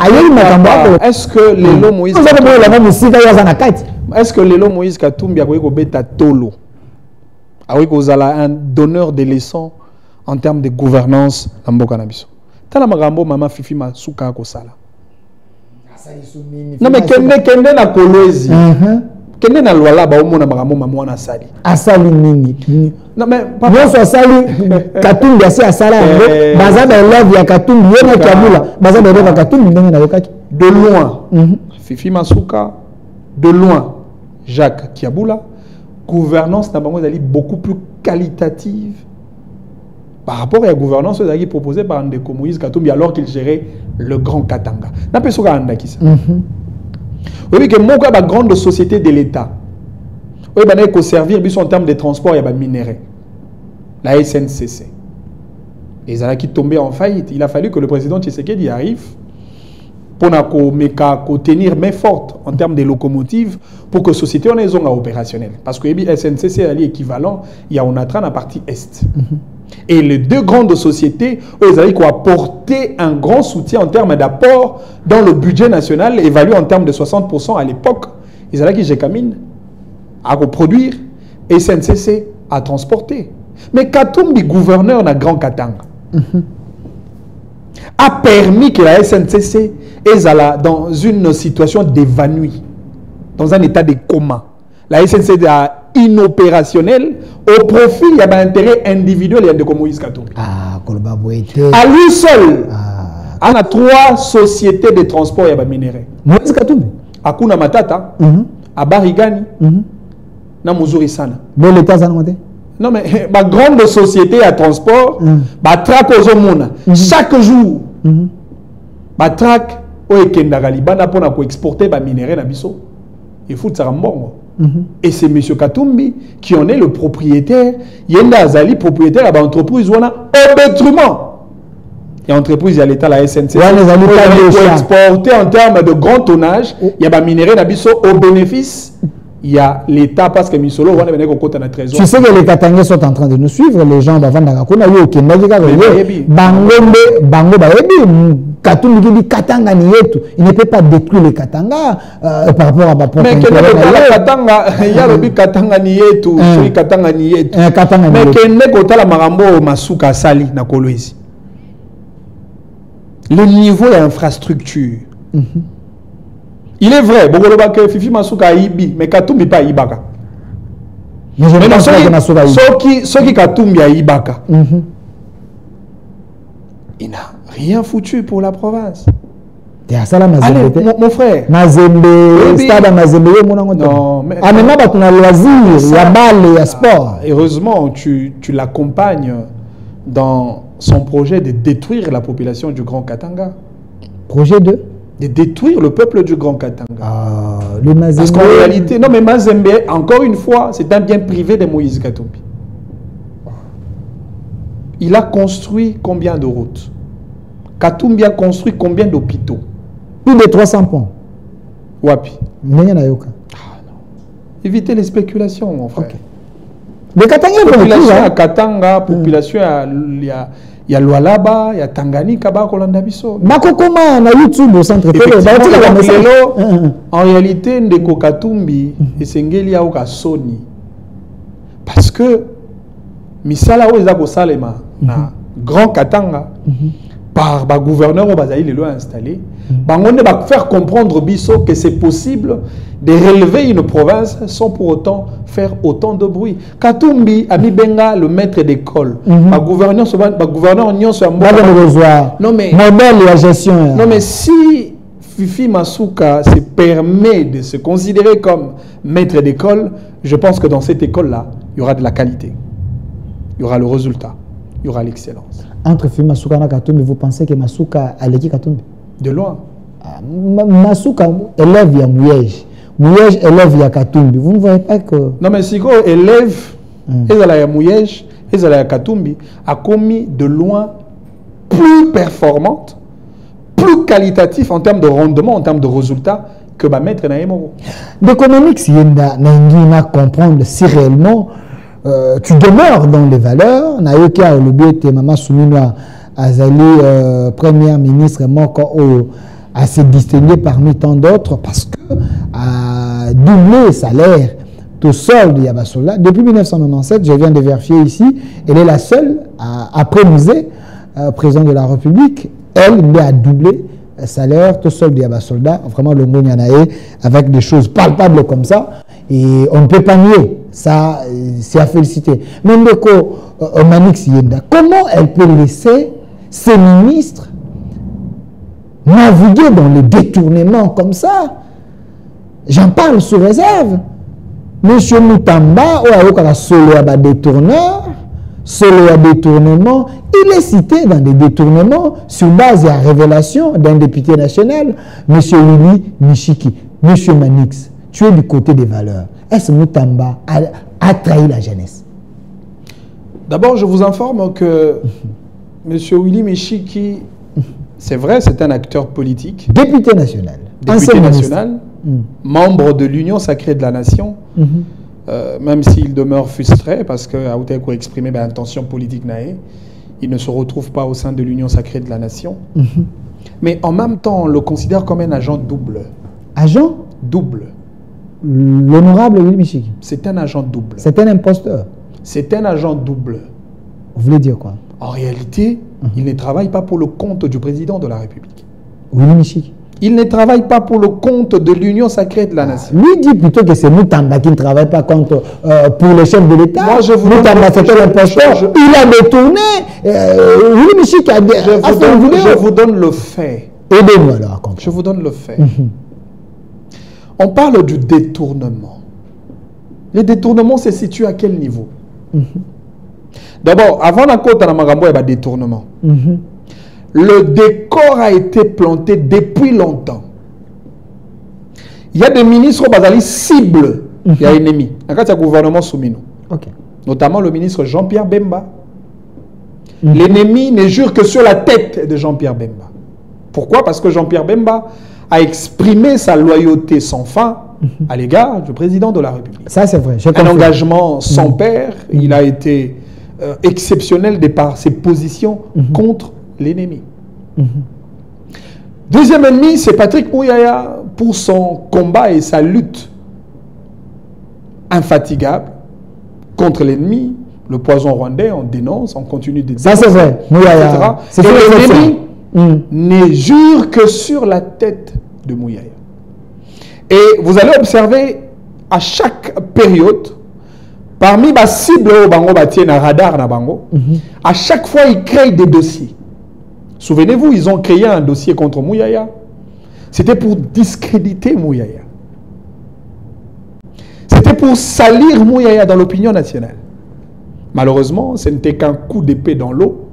Speaker 1: Est-ce que l'élo Moïse Est-ce que l'élo Moïse Katumbi a un tolo? Avec un donneur de leçons en termes de gouvernance dans le Canabiso. Tala magambo mama fifi masuka kosala. Non mais kende na kolwezi. Kende na lwala ba omona magambo mama na sali.
Speaker 2: Asali nini?
Speaker 1: Non mais
Speaker 2: papa so asali Katumbi asi asala ngo baza ba élève ya Katumbi yena kiabula baza ba élève ya Katumbi ndenge na yokaki.
Speaker 1: De loin. Fifi masuka de loin Jacques Kiabula, gouvernance na bango ezali beaucoup plus qualitative par rapport à la gouvernance proposée par Ndeko Moïse Katumbi alors qu'il gérait le Grand Katanga. N'a pas ça andaki ça. Oui que mon la grande société de l'État. Oui ben ko servir bis en termes de transport il y a ba minéraux. La SNCC. Et ça qui tombé en faillite, il a fallu que le président Tshisekedi arrive pour tenir main forte en termes de locomotives pour que la société en ait opérationnelle. Parce que la SNCC est équivalent, il y a Onatran à la partie est. Et les deux grandes sociétés, ils ont apporté un grand soutien en termes d'apport dans le budget national, évalué en termes de 60% à l'époque. Ils ont dit que à produire et SNCC à transporter. Mais Katumbi, gouverneur dans Grand Katanga, a permis que la SNCC est dans une situation d'évanouie, dans un état de coma. La SNCC est inopérationnelle au profit il y a un intérêt individuel et de Moïse Katumbi.
Speaker 2: Ah,
Speaker 1: à lui seul, on a 3 sociétés de transport et de minéraux.
Speaker 2: Moïse Katumbi.
Speaker 1: Akuna Matata, à Barigani, na Muzuri Sana.
Speaker 2: Mais l'État ça n'a.
Speaker 1: Non mais ma grande société à transport, ba track aux hommes chaque jour, ba track au ekenda Libana pour na ko exporter ba minéraux na biso. Il faut ça rembongo. Et c'est M. Katumbi qui en est le propriétaire. Yenda Azali, propriétaire de l'entreprise, au détriment. Et l'entreprise, il y a l'État, la SNCF. Pour exporter en termes de grand tonnage, il y a des minéraux au bénéfice. Il y a l'État parce que Misolo, on va venir au côté de notre trésor.
Speaker 2: Tu sais que les Katangais sont en train de nous suivre, les gens d'avant d'Agakona, Katumbi dit Katanga ni yetu. Il ne peut pas détruire les Katanga par rapport à ma propre
Speaker 1: mais Katanga, il y a le Katanga ni yetu, celui Katanga ni yetu. Mais kende kotala marambo masuka sali na Kolwezi. Le niveau d'infrastructure. Il est vrai, que Fifi Masuka Ibi, mais Katumbi pas Ibaka.
Speaker 2: Mais je ne pense pas que Masuka Ibi.
Speaker 1: Ceux qui Katumbi a Ibaka. Il n'a rien foutu pour la province. Allez, mon frère.
Speaker 2: Mazembe, stade Mazembe,
Speaker 1: non, mais...
Speaker 2: Ah, maintenant, on a loisir, il y a balle, il y a sport.
Speaker 1: Heureusement, tu l'accompagnes dans son projet de détruire la population du Grand Katanga.
Speaker 2: Projet de
Speaker 1: détruire le peuple du Grand Katanga.
Speaker 2: Ah, le Mazembe.
Speaker 1: Parce qu'en réalité, non mais Mazembe, encore une fois, c'est un bien privé de Moïse Katumbi. Il a construit combien de routes? Katumbi a construit combien d'hôpitaux?
Speaker 2: Plus de 300 ponts.
Speaker 1: Wapi?
Speaker 2: Non.
Speaker 1: Évitez les spéculations, mon frère.
Speaker 2: Okay. Les Katanga,
Speaker 1: population à Katanga, population il y a Lualaba, il y a Tanganyika, Kolandabiso.
Speaker 2: Makokoma na YouTube au centre télé.
Speaker 1: En réalité, Ndeko Katumbi et Sengeli Aoka Soni. Parce que Misala Oezako Salema, na Grand Katanga, par le gouverneur au Bazaï, les lois installés, on va faire comprendre Bisso que c'est possible de relever une province sans pour autant faire autant de bruit. Katumbi a mis Benga le maître d'école. Le gouverneur
Speaker 2: non mais modèle la gestion.
Speaker 1: Non mais si Fifi Masuka se permet de se considérer comme maître d'école, je pense que dans cette école-là, il y aura de la qualité. Il y aura le résultat. Il y aura l'excellence.
Speaker 2: Entre Fifi Masuka et Katumbi, vous pensez que Masuka a l'équipe Katumbi?
Speaker 1: De loin.
Speaker 2: Masuka élève à Mouyej. Mouyej élève à Katumbi. Vous ne voyez pas que...
Speaker 1: Non mais si quoi élève, à Mouyej, à Katumbi, a commis de loin plus performante, plus qualitatif en termes de rendement, en termes de résultats que ma maître Naïmoro.
Speaker 2: D'économique, si on a comprendre si réellement tu demeures dans les valeurs. Nayoka Olobiete, Maman Souminoa Azali, première ministre, a se distingué parmi tant d'autres parce que a doublé le salaire tout solde de Yabasola. Depuis 1997, je viens de vérifier ici, elle est la seule, après Musée, président de la République, elle a doublé le salaire tout solde de Yabasola, vraiment le Mounianae, avec des choses palpables comme ça, et on ne peut pas nier. Ça, c'est à féliciter. Mais Ndeko Manix Yenda, comment elle peut laisser ses ministres naviguer dans les détournements comme ça? J'en parle sous réserve. Monsieur Moutamba, solo à détourneur, solo à détournement, il est cité dans des détournements sur base de la révélation d'un député national, Monsieur Willy Mishiki. Monsieur Manix, tu es du côté des valeurs. Est-ce que Moutamba a trahi la jeunesse?
Speaker 1: D'abord, je vous informe que M. Willy Mishiki, c'est vrai, c'est un acteur politique.
Speaker 2: Député national.
Speaker 1: Député national, membre de l'Union sacrée de la nation, même s'il demeure frustré parce qu'à Outeko a exprimé l'intention politique naïe, il ne se retrouve pas au sein de l'Union sacrée de la nation. Mais en même temps, on le considère comme un agent double.
Speaker 2: Agent
Speaker 1: double.
Speaker 2: L'honorable Willy Mishiki.
Speaker 1: C'est un agent double.
Speaker 2: C'est un imposteur.
Speaker 1: C'est un agent double.
Speaker 2: Vous voulez dire quoi?
Speaker 1: En réalité, Il ne travaille pas pour le compte du président de la République.
Speaker 2: Willy Michik.
Speaker 1: Il ne travaille pas pour le compte de l'Union sacrée de la nation.
Speaker 2: Lui dit plutôt que c'est Moutamba qui ne travaille pas contre, pour le chef de l'État.
Speaker 1: Moi, je vous
Speaker 2: Moutamba, c'était l'imposteur. Il a détourné. Willy Michik a fait une vidéo.
Speaker 1: Je vous donne le fait.
Speaker 2: Aidez-moi alors à comprendre.
Speaker 1: Je vous donne le fait. On parle du détournement. Le détournement se situe à quel niveau? D'abord, avant la côte à Magambo, il y a détournement. Le décor a été planté depuis longtemps. Il y a des ministres qui ciblent les ennemis. Dans le gouvernement Soumino. Notamment le ministre Jean-Pierre Bemba. L'ennemi ne jure que sur la tête de Jean-Pierre Bemba. Pourquoi? Parce que Jean-Pierre Bemba a exprimé sa loyauté sans fin à l'égard du président de la République.
Speaker 2: Ça, c'est vrai.
Speaker 1: Un engagement sans père. Il a été exceptionnel de par ses positions contre l'ennemi. Deuxième ennemi, c'est Patrick Mouyaya pour son combat et sa lutte infatigable contre l'ennemi, le poison rwandais, on dénonce, on continue de dire.
Speaker 2: Ça, c'est vrai. Mouyaya.
Speaker 1: Et l'ennemi ne jure que sur la tête de Mouyaya. Et vous allez observer à chaque période, parmi les cibles au Bango Batien à radar na Bango, à chaque fois ils créent des dossiers. Souvenez-vous, ils ont créé un dossier contre Mouyaya. C'était pour discréditer Mouyaya. C'était pour salir Mouyaya dans l'opinion nationale. Malheureusement, ce n'était qu'un coup d'épée dans l'eau,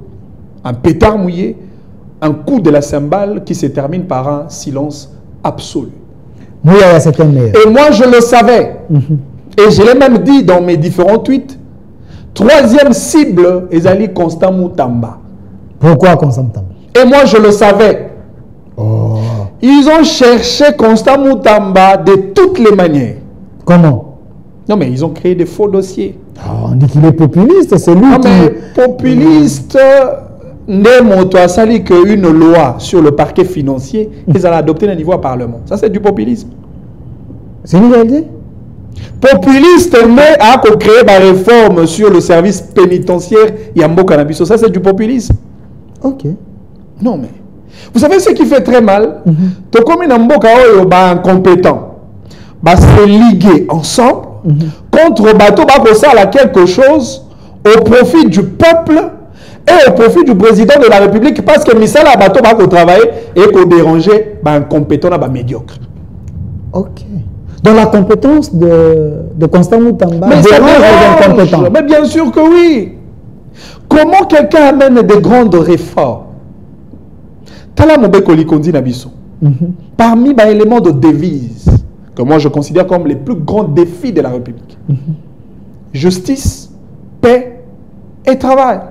Speaker 1: un pétard mouillé, un coup de la cymbale qui se termine par un silence absolu.
Speaker 2: Mouyaya, c'est un meilleur.
Speaker 1: Et moi, je le savais. Et je l'ai même dit dans mes différents tweets. Troisième cible, Ezali Constant Moutamba.
Speaker 2: Pourquoi Constant Moutamba?
Speaker 1: Et moi, je le savais. Ils ont cherché Constant Moutamba de toutes les manières.
Speaker 2: Comment?
Speaker 1: Non, mais ils ont créé des faux dossiers.
Speaker 2: On dit qu'il est populiste, c'est lui
Speaker 1: qui... mais populiste, Ndemoto a sali qu'une loi sur le parquet financier, ils ont adopté au niveau du Parlement. Ça, c'est du populisme.
Speaker 2: C'est une réalité?
Speaker 1: Populiste, mais a créé ma réforme sur le service pénitentiaire Yambo Canabiso. Ça, c'est du populisme.
Speaker 2: Ok.
Speaker 1: Non, mais vous savez ce qui fait très mal? Donc, comme il y a incompétent, se liguer ensemble contre bateau, à quelque chose au profit du peuple et au profit du président de la République, parce que Missal a bateau va travailler et qu'on déranger incompétent, médiocre.
Speaker 2: Ok. Dans la compétence de Constant Moutamba,
Speaker 1: mais ça dérange. Mais bien sûr que oui. Comment quelqu'un amène des grandes réformes? Parmi les éléments de devise que moi je considère comme les plus grands défis de la République, justice, paix et travail.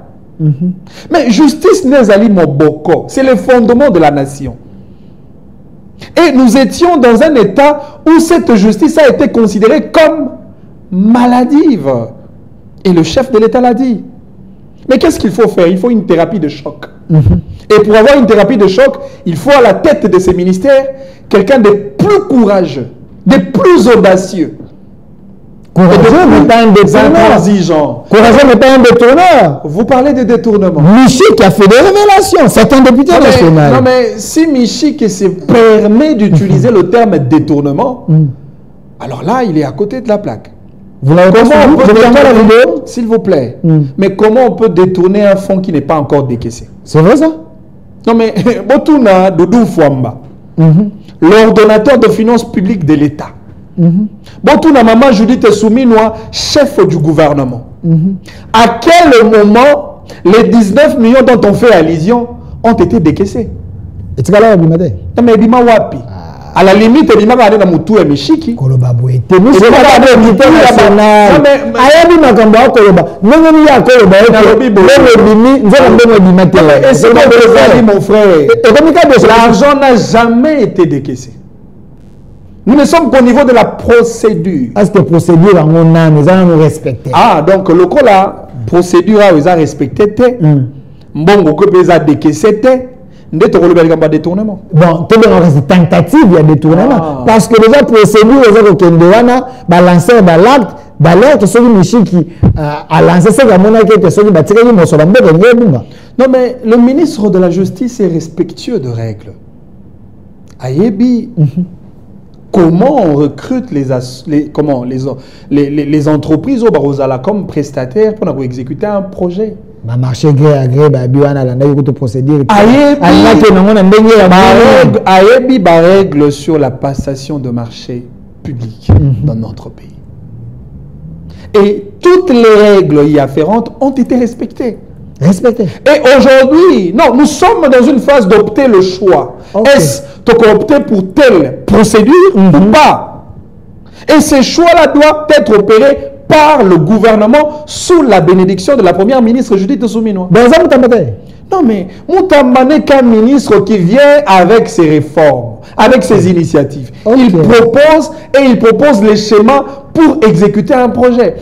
Speaker 1: Mais justice n'est Moboko, c'est le fondement de la nation. Et nous étions dans un état où cette justice a été considérée comme maladive. Et le chef de l'État l'a dit. Mais qu'est-ce qu'il faut faire? Il faut une thérapie de choc. Et pour avoir une thérapie de choc, il faut à la tête de ces ministères quelqu'un de plus courageux, de plus audacieux.
Speaker 2: Courageux n'est pas un détourneur. Courageux n'est pas un détourneur.
Speaker 1: Vous parlez de détournement.
Speaker 2: Michik a fait des révélations. C'est un député national.
Speaker 1: Non, mais si Michik se permet d'utiliser le terme détournement, alors là, il est à côté de la plaque.
Speaker 2: Vous l'avez pas la vidéo?
Speaker 1: S'il vous plaît. Mais comment on peut détourner un fonds qui n'est pas encore décaissé?
Speaker 2: C'est vrai ça?
Speaker 1: Non, mais Botuna Doudou Fouamba, l'ordonnateur de finances publiques de l'État. Botuna Maman Judith Souminoa, chef du gouvernement. À quel moment les 19 millions dont on fait allusion ont été décaissés?
Speaker 2: Et tu vas là, Bimade?
Speaker 1: Non, mais Bima Wapi. À la limite, il y a un moutou et Michiki.
Speaker 2: Kolobaboué. Nous sommes pas des militaires nationaux. Ayabi Makamba Koloba. Non, non, il y a Koloba.
Speaker 1: Et c'est quoi que dit mon frère? L'argent n'a jamais été décaissé. Nous ne sommes qu'au niveau de la procédure.
Speaker 2: Est-ce que la procédure, on a, nous allons nous respecter?
Speaker 1: Ah, donc le coup là, procédure, ils ont respecté. Mbongo que les a décaissé. Ndé to kolobeli kamba détournement.
Speaker 2: Bon, tout le monde tentative il y a détournement parce que déjà procédure aux autres Kendewana balancer balacte d'alerte sur une machine qui a lancé cette monnaie qui était sur une bâtisse qui m'a
Speaker 1: Non mais le ministre de la Justice est respectueux de règles. Ayebi, comment on recrute les entreprises au Barosala comme prestataires pour exécuter un projet?
Speaker 2: Ma marché gré à gré, biwana landa yokoto procédure.
Speaker 1: Ayebi ba règle sur la passation de marché public dans notre pays. Et toutes les règles y afférentes ont été respectées.
Speaker 2: Respectées.
Speaker 1: Et aujourd'hui, non, nous sommes dans une phase d'opter le choix. Okay. Est-ce qu'on opter pour telle procédure ou pas? Et ces choix-là doivent être opérés par le gouvernement sous la bénédiction de la première ministre Judith Souminois. Non mais Moutamba n'est qu'un ministre qui vient avec ses réformes, avec ses initiatives. Okay. Il propose les schémas pour exécuter un projet.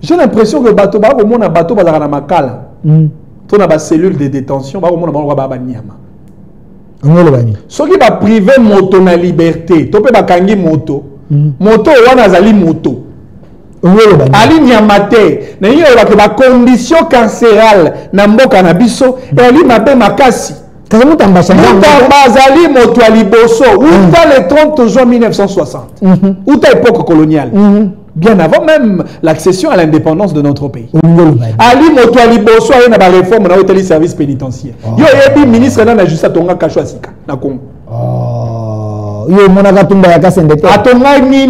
Speaker 1: J'ai l'impression que bateau bazara makala. Ton a cellule de détention ba nyama. Ce qui va priver moto na liberté, to pe bakangi moto. Moto wana zali moto. Ali nyamate na yo ba condition carcérale na mboka na biso et ali mabe makasi. Bazali moto aliboso uta le 30 juin 1960. Uta époque coloniale. Bien avant même l'accession à l'indépendance de notre pays. Ali moto aliboso a na réforme na hôtel service pénitentiaire. Yo yebi ministre na justice tonga kashwa sika na Congo.
Speaker 2: Yo monaka tumba ya kasende te
Speaker 1: atonga nini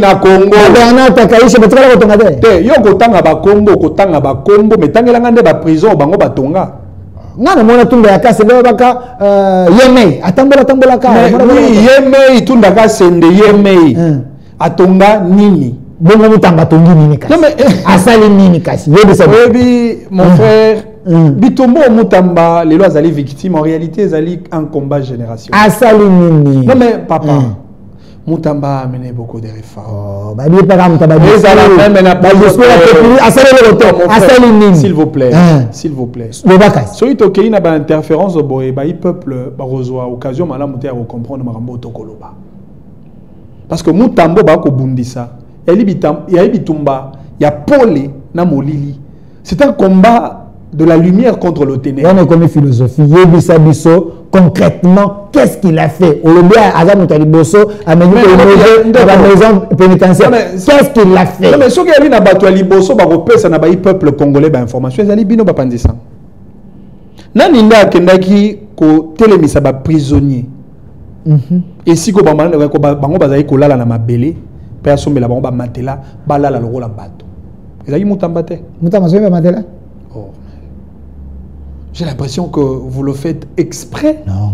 Speaker 1: na Congo
Speaker 2: bana takaisha batikala ko tonga
Speaker 1: te yo kotanga ba kombo metangela nde ba prison bango batonga
Speaker 2: ngana mona tumba ya kasende baka yemei atambola ka
Speaker 1: yemei tunda kasende yemei atonga nini
Speaker 2: bongo mutamba tongi nini kasi asali nini kasi
Speaker 1: yebi mon frère Bitombo Moutamba, les lois allaient victimes, en réalité, ils allaient un combat générationnel. Non mais papa, Moutamba a mené beaucoup de réformes. S'il vous plaît, s'il vous plaît. Celui qui a une interférence au peuple, a occasion de comprendre Marambo Tokoloba. Parce que Moutamba Bako Bundisa, il y a Bitumba, il y a Polé, Namolili. C'est un combat de la lumière contre le ténèbre.
Speaker 2: On est comme philosophie. Concrètement, qu'est-ce qu'il a fait? La maison pénitentiaire. Qu'est-ce qu'il a fait?
Speaker 1: Non, mais ce qu'il y a un peuple congolais d'information, ils allaient bino bapandisa. Naninda kendaki ko telemisa ba prisonnier. Et si ko bango bazali ko lala na mabele, personne la bango ba matela, ba lala lo la bato. Ezali Moutamba te.
Speaker 2: Moutamba so ba matela.
Speaker 1: J'ai l'impression que vous le faites exprès.
Speaker 2: Non,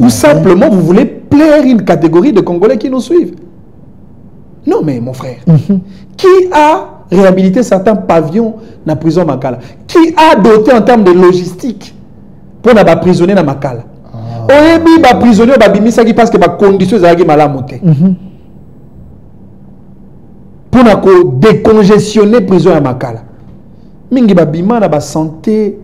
Speaker 1: ou simplement vous voulez plaire une catégorie de Congolais qui nous suivent. Non mais mon frère, qui a réhabilité certains pavillons dans la prison Makala? Qui a doté en termes de logistique pour ne pas prisonnier dans Makala? Oyebi ba prisonnier ba bimisa qui parce que ba conditions zaki malamote. Pour ne décongestionner prison à Makala. Mingi ba bima na ba santé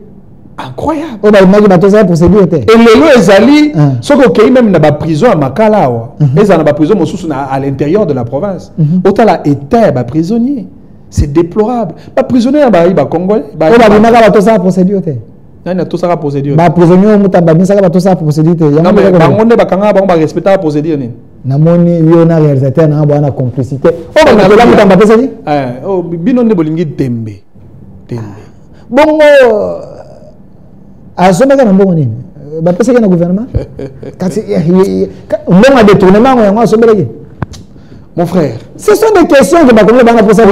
Speaker 1: incroyable.
Speaker 2: Et
Speaker 1: les lois ezali, ce qui même dans la prison à Makala, ils sont dans la prison à l'intérieur de la province. Autant là était prisonnier, c'est déplorable. Pas prisonnier à Baïba Congolais.
Speaker 2: Bah ça procédure.
Speaker 1: Il y a tout ça procédure.
Speaker 2: Bah prisonnier au Moutamba ça ça procédure.
Speaker 1: Non mais on est pas quand on va respecter la procédure.
Speaker 2: Namoni yona réalisateur na bana complicité. Oh na la Moutamba ça dit?
Speaker 1: Oh bino ne bolingi tembe.
Speaker 2: Bongo a sommet dans bon nini ba pesa na gouvernement kasi on a détournement on a sommet.
Speaker 1: Mon frère,
Speaker 2: ce sont des questions que ba comme ba na posa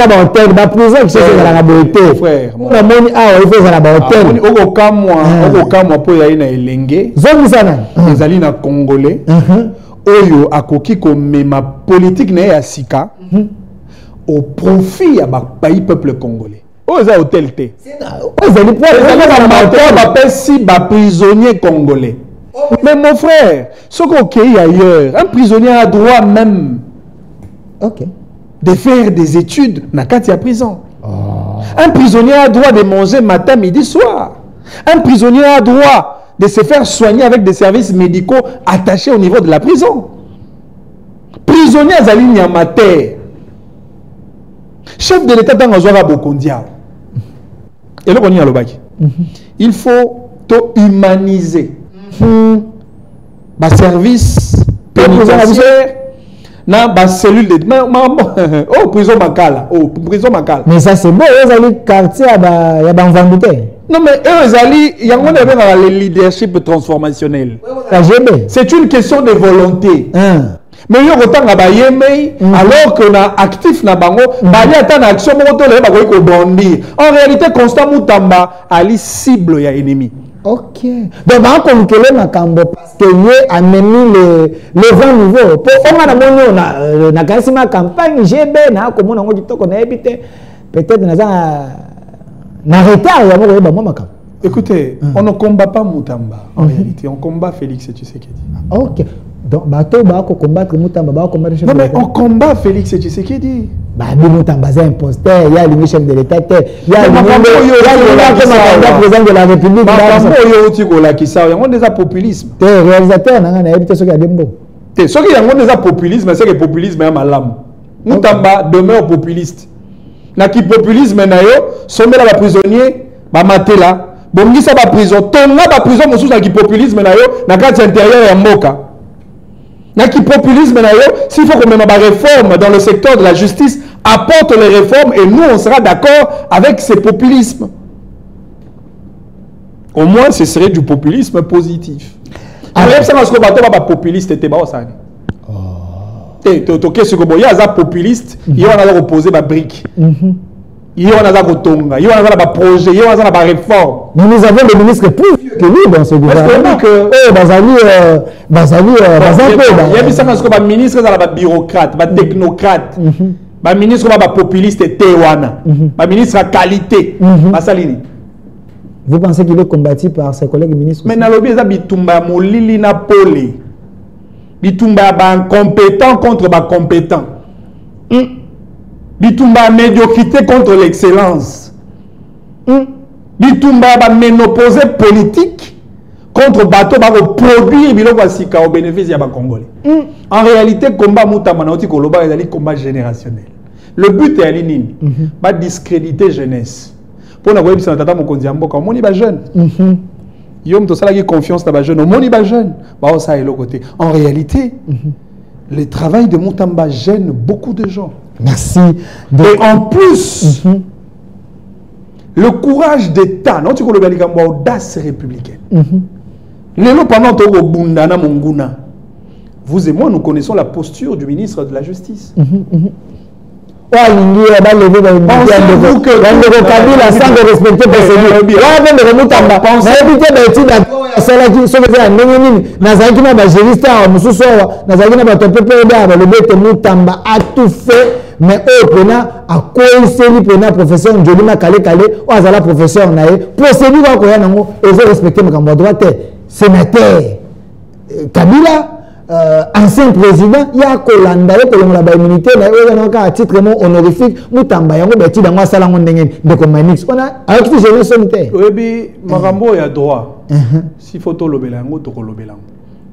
Speaker 2: hôtel ba prison que c'est dans la beauté
Speaker 1: frère
Speaker 2: on a moni il faut dans la hôtel
Speaker 1: oko kamwa po ya ina elenge
Speaker 2: zomi sana
Speaker 1: ezali na congolais oyo akoki ko mema politique na ya sika au profit ya ba peuple congolais. Oh, c'est hôtel T. C'est un prisonnier congolais. Mais mon frère, ce qu'on a ailleurs, un prisonnier a droit même.
Speaker 2: Ok.
Speaker 1: de faire des études dans la prison. Un prisonnier a droit de manger matin, midi, soir. Un prisonnier a droit de se faire soigner avec des services médicaux attachés au niveau de la prison. Prisonnier à Zali Nyamater. Chef de l'État dans Azora Bokondia. Et là, on y a le bac. Il faut humaniser le service pénitentiaire dans la cellule de... Oh, prison Makala. Oh, prison Makala.
Speaker 2: Mais ça, c'est beau. Ils ont le quartier, il y a un vendeur.
Speaker 1: Non, mais eux, il y a le leadership transformationnel. C'est une question de volonté. Mais il y a autant de alors qu'on a actif na bango, il y a une action en réalité, Constant Moutamba a les cibles y a ennemi.
Speaker 2: Ok. Donc, on a parce que a mis le vent nouveau. Pour on a une campagne GB, comme on a habité, peut-être na retard.
Speaker 1: Écoutez, on ne combat pas Moutamba. En réalité, on combat Félix Tshisekedi.
Speaker 2: Ok. Donc, on combattre Moutamba,
Speaker 1: non, mais on combat Félix Tshisekedi.
Speaker 2: Moutamba, c'est imposteur. Il y a le chef de l'État. Il y a le président de la République.
Speaker 1: Il y a déjà populisme.
Speaker 2: Les réalisateurs, il y a des
Speaker 1: ceux qui ont déjà populisme, c'est que le populisme est malade. Moutamba demeure populiste. Na qui populisme na yo, sommet la prisonnier, ba matela, bongi sa ba prison, tonga ba prison mosusu na qui populisme na yo, na carte intérieure ya mboka. Na qui populisme na yo, s'il faut qu'on mette ba réforme dans le secteur de la justice, apporte les réformes et nous on sera d'accord avec ces populismes. Au moins ce serait du populisme positif. Alors ça parce que ba populiste était ba osani. Il y a des populistes, il y a des opposés à briques. Il y a des tonga, il y a des projets, il y a des réformes.
Speaker 2: Mais nous avons des ministres plus vieux que nous dans ce gouvernement.
Speaker 1: Il y a des ministres, des bureaucrates, des technocrates, des ministres populistes et des ministres à qualité.
Speaker 2: Vous pensez qu'il est combattu par ses collègues ministres?
Speaker 1: Mais il y a des Molili Napoli. Bitumba compétent contre compétent. Bitumba médiocrité contre l'excellence. Bitumba ménopausé politique contre bateau produire au bénéfice des Congolais. En réalité, combat Moutamba est un combat générationnel. Le but est de discréditer jeunesse. Pour nous, on est jeune. Yom to sala qui confiance dans les jeunes, on est jeune, bah ça est l'autre côté. En réalité, le travail de Moutamba gêne beaucoup de gens.
Speaker 2: Merci.
Speaker 1: Et en plus, le courage d'État, non tu connais bien l'audace républicaine. Les lots pendant to bundana monguna. Vous et moi, nous connaissons la posture du ministre de la Justice.
Speaker 2: Pensez-vous que Kabila sans de respecter a tout fait, mais à cause professeur Njolima Kale Kale, ou à la professeur Nae, procédure à respecter mes droits, sénateur Kabila. Ancien président, il y a Kolanda, il immunité, à titre honorifique, Moutamba, il y a un salon de Comanix. On a avec ce jeune solitaire.
Speaker 1: Oui, Marambo, il y a droit. S'il faut tout le bélango, tout le bélango.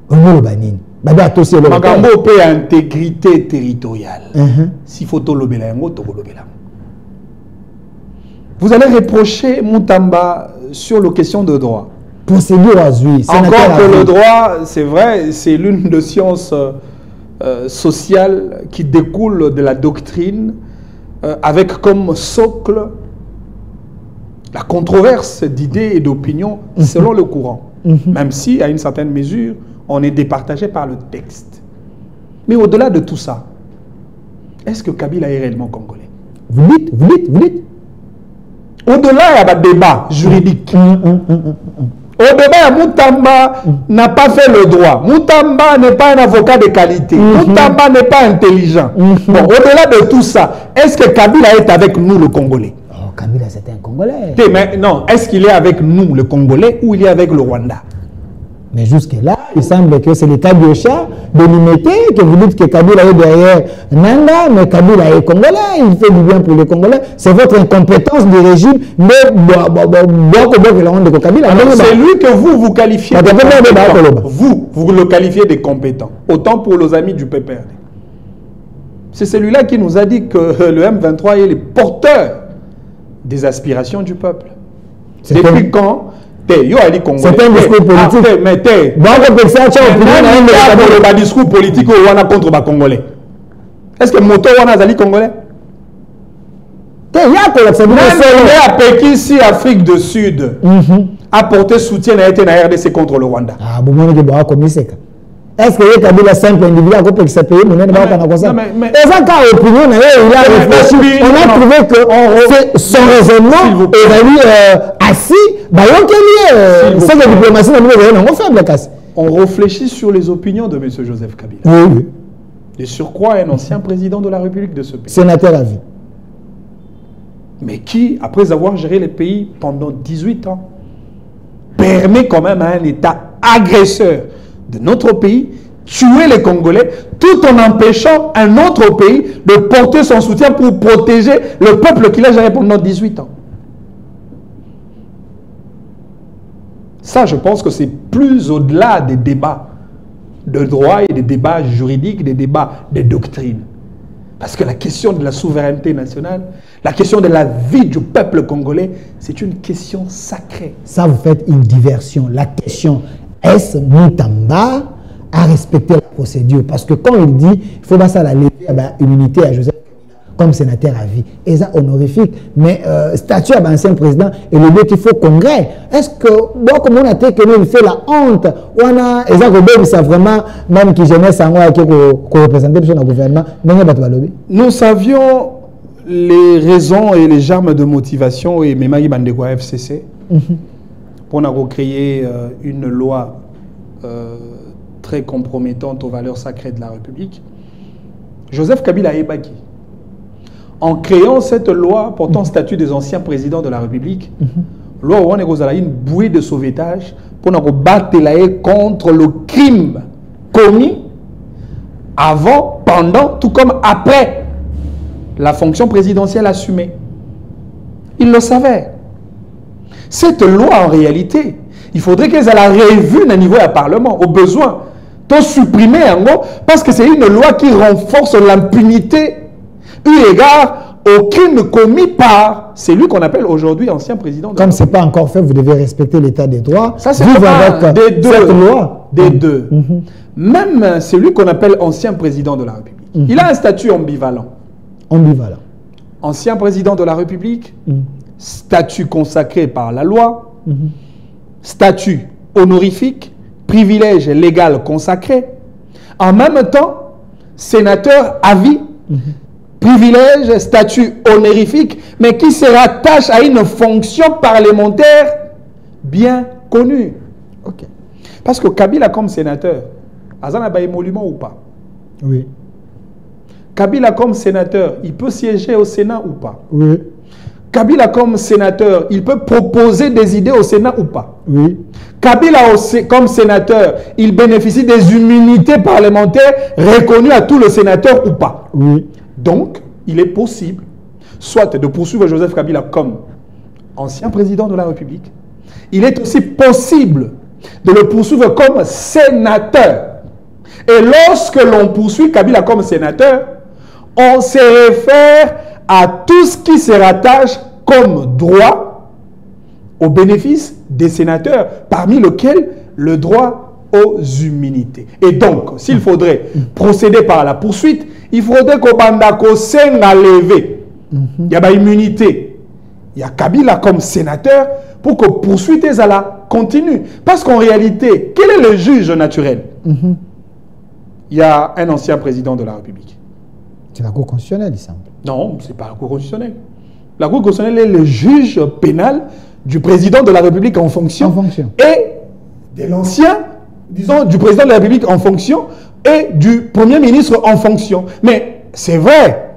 Speaker 2: On le banin.
Speaker 1: Marambo peut intégrité territoriale. S'il faut tout le bélango, tout le bélango. Vous allez reprocher Moutamba sur les questions de droit.
Speaker 2: Procédure à juger.
Speaker 1: Encore que le droit, c'est vrai, c'est l'une des sciences sociales qui découle de la doctrine, avec comme socle la controverse d'idées et d'opinions selon le courant. Même si, à une certaine mesure, on est départagé par le texte. Mais au-delà de tout ça, est-ce que Kabila est réellement congolais?
Speaker 2: Vous dites.
Speaker 1: Au-delà, il y a un débat juridique. Au débat, Moutamba n'a pas fait le droit. Moutamba n'est pas un avocat de qualité. Moutamba n'est pas intelligent. Bon, au-delà de tout ça, est-ce que Kabila est avec nous, le Congolais?
Speaker 2: Oh, Kabila, c'était un Congolais.
Speaker 1: Mais non, est-ce qu'il est avec nous, le Congolais, ou il est avec le Rwanda?
Speaker 2: Mais jusque-là, il semble que c'est le cas du chat de l'imiter, que vous dites que Kabila est derrière Nanga, mais Kabila est congolais, il fait du bien pour les Congolais. C'est votre incompétence du régime de Kabila.
Speaker 1: C'est lui que vous qualifiez de compétent. Vous le qualifiez de compétent. Autant pour nos amis du PPRD. C'est celui-là qui nous a dit que le M23 est le porteur des aspirations du peuple. Depuis quand c'est un discours politique. Un discours politique contre les Congolais. Est-ce que Moto est congolais? Même à Pékin, ici, Afrique du Sud, a porté soutien à la RDC contre le Rwanda.
Speaker 2: Ah, bon, est-ce que le Kabila simple individu a compris que c'est payé? Mais opinion, on a trouvé que son raisonnement est assis.
Speaker 1: On réfléchit sur les opinions de M. Joseph Kabila.
Speaker 2: Oui.
Speaker 1: Et sur quoi un ancien président de la République de ce pays.
Speaker 2: Sénateur à vie.
Speaker 1: Mais qui, après avoir géré le pays pendant 18 ans, permet quand même à un État agresseur de notre pays tuer les Congolais tout en empêchant un autre pays de porter son soutien pour protéger le peuple qu'il a géré pendant 18 ans. Ça, je pense que c'est plus au-delà des débats de droit et des débats juridiques, des débats de doctrine. Parce que la question de la souveraineté nationale, la question de la vie du peuple congolais, c'est une question sacrée.
Speaker 2: Ça, vous faites une diversion. La question, est-ce Moutamba à respecter la procédure? Parce que quand il dit il faut pas ça la lever immunité à Joseph comme sénateur à vie, et ça honorifique, mais statut à l'ancien président et le lieu qu'il faut congrès. Est-ce que moi comme on a dit que il fait la honte ou on a c'est vraiment même qui jeunesse en qui représenter le gouvernement?
Speaker 1: Nous savions les raisons et les germes de motivation et même Bandeko FCC pour créer une loi très compromettante aux valeurs sacrées de la République. Joseph Kabila Ebaki, en créant cette loi portant statut des anciens présidents de la République, loi où on a une bouée de sauvetage pour nous battre contre le crime commis avant, pendant, tout comme après la fonction présidentielle assumée. Il le savait. Cette loi, en réalité, il faudrait qu'elle la revue au niveau du Parlement, au besoin, de supprimer en gros, parce que c'est une loi qui renforce l'impunité eu égard au crime commis par celui qu'on appelle aujourd'hui ancien président.
Speaker 2: Comme ce n'est pas encore fait, vous devez respecter l'état des droits.
Speaker 1: Ça, c'est des deux. Cette loi. Des deux. Même celui qu'on appelle ancien président de la République. Il a un statut ambivalent.
Speaker 2: Ambivalent.
Speaker 1: Ancien président de la République, statut consacré par la loi, statut honorifique, privilège légal consacré. En même temps, sénateur à vie, privilège, statut honorifique, mais qui se rattache à une fonction parlementaire bien connue.
Speaker 2: Okay.
Speaker 1: Parce que Kabila comme sénateur, Azana a un émolument ou pas?
Speaker 2: Oui.
Speaker 1: Kabila comme sénateur, il peut siéger au Sénat ou pas?
Speaker 2: Oui.
Speaker 1: Kabila comme sénateur, il peut proposer des idées au Sénat ou pas?
Speaker 2: Oui.
Speaker 1: Kabila comme sénateur, il bénéficie des immunités parlementaires reconnues à tous les sénateurs ou pas?
Speaker 2: Oui.
Speaker 1: Donc, il est possible, soit de poursuivre Joseph Kabila comme ancien président de la République, il est aussi possible de le poursuivre comme sénateur. Et lorsque l'on poursuit Kabila comme sénateur, on se réfère à tout ce qui se rattache comme droit au bénéfice des sénateurs, parmi lesquels le droit aux immunités. Et donc, s'il faudrait procéder par la poursuite, il faudrait qu'au Bandako Senga levé, il y a immunité, il y a Kabila comme sénateur pour que poursuite la continue. Parce qu'en réalité, quel est le juge naturel? Il y a un ancien président de la République.
Speaker 2: C'est la Cour constitutionnelle, il semble.
Speaker 1: Non, ce n'est pas la Cour constitutionnelle. La Cour constitutionnelle est le juge pénal du président de la République en fonction. Et de l'ancien, disons, du président de la République en fonction et du Premier ministre en fonction. Mais c'est vrai,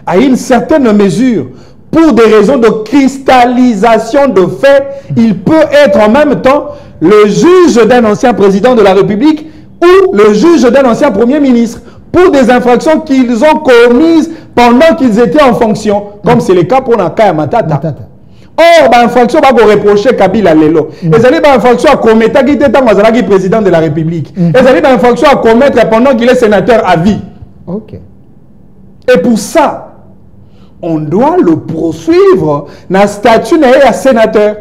Speaker 1: à une certaine mesure, pour des raisons de cristallisation de faits, il peut être en même temps le juge d'un ancien président de la République ou le juge d'un ancien premier ministre pour des infractions qu'ils ont commises pendant qu'ils étaient en fonction, comme c'est le cas pour Nakaya Matata. Or, l'infraction va reprocher Kabila Lelo. Les années d'infraction à commettre qui était président de la République. Les années d'infraction à commettre pendant qu'il est sénateur à vie.
Speaker 2: Ok.
Speaker 1: Et pour ça, on doit le poursuivre dans le statut de sénateur.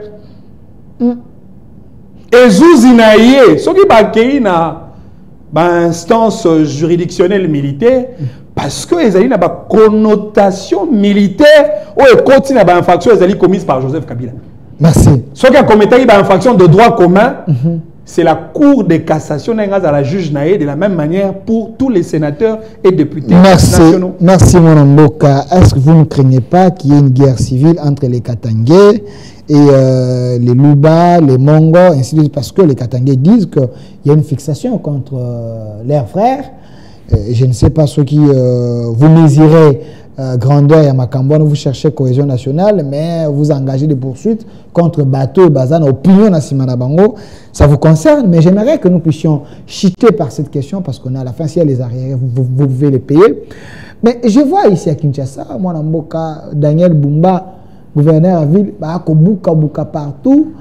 Speaker 1: Et Zouzinaïe, ce qui est dans l'instance juridictionnelle militaire, parce que les ont une connotation militaire ou ils continuent à infraction commise par Joseph Kabila.
Speaker 2: Merci.
Speaker 1: Ce qui a commis une infraction de droit commun, c'est la Cour de cassation à la juge Naé de la même manière pour tous les sénateurs et députés nationaux.
Speaker 2: Merci mon Mboka. Est-ce que vous ne craignez pas qu'il y ait une guerre civile entre les Katangais et les Luba, les Mongo, ainsi de suite, parce que les Katangais disent qu'il y a une fixation contre leurs frères. Je ne sais pas ceux qui vous mesurez grandeur à Makambouane, vous cherchez cohésion nationale, mais vous engagez des poursuites contre Bateau et Bazan, opinion Nassimana Bango. Ça vous concerne, mais j'aimerais que nous puissions chiter par cette question, parce qu'on a à la fin, s'il y a les arrières, vous pouvez les payer. Mais je vois ici à Kinshasa, moi, Namboka, Daniel Bumba, gouverneur à ville, Bouka partout.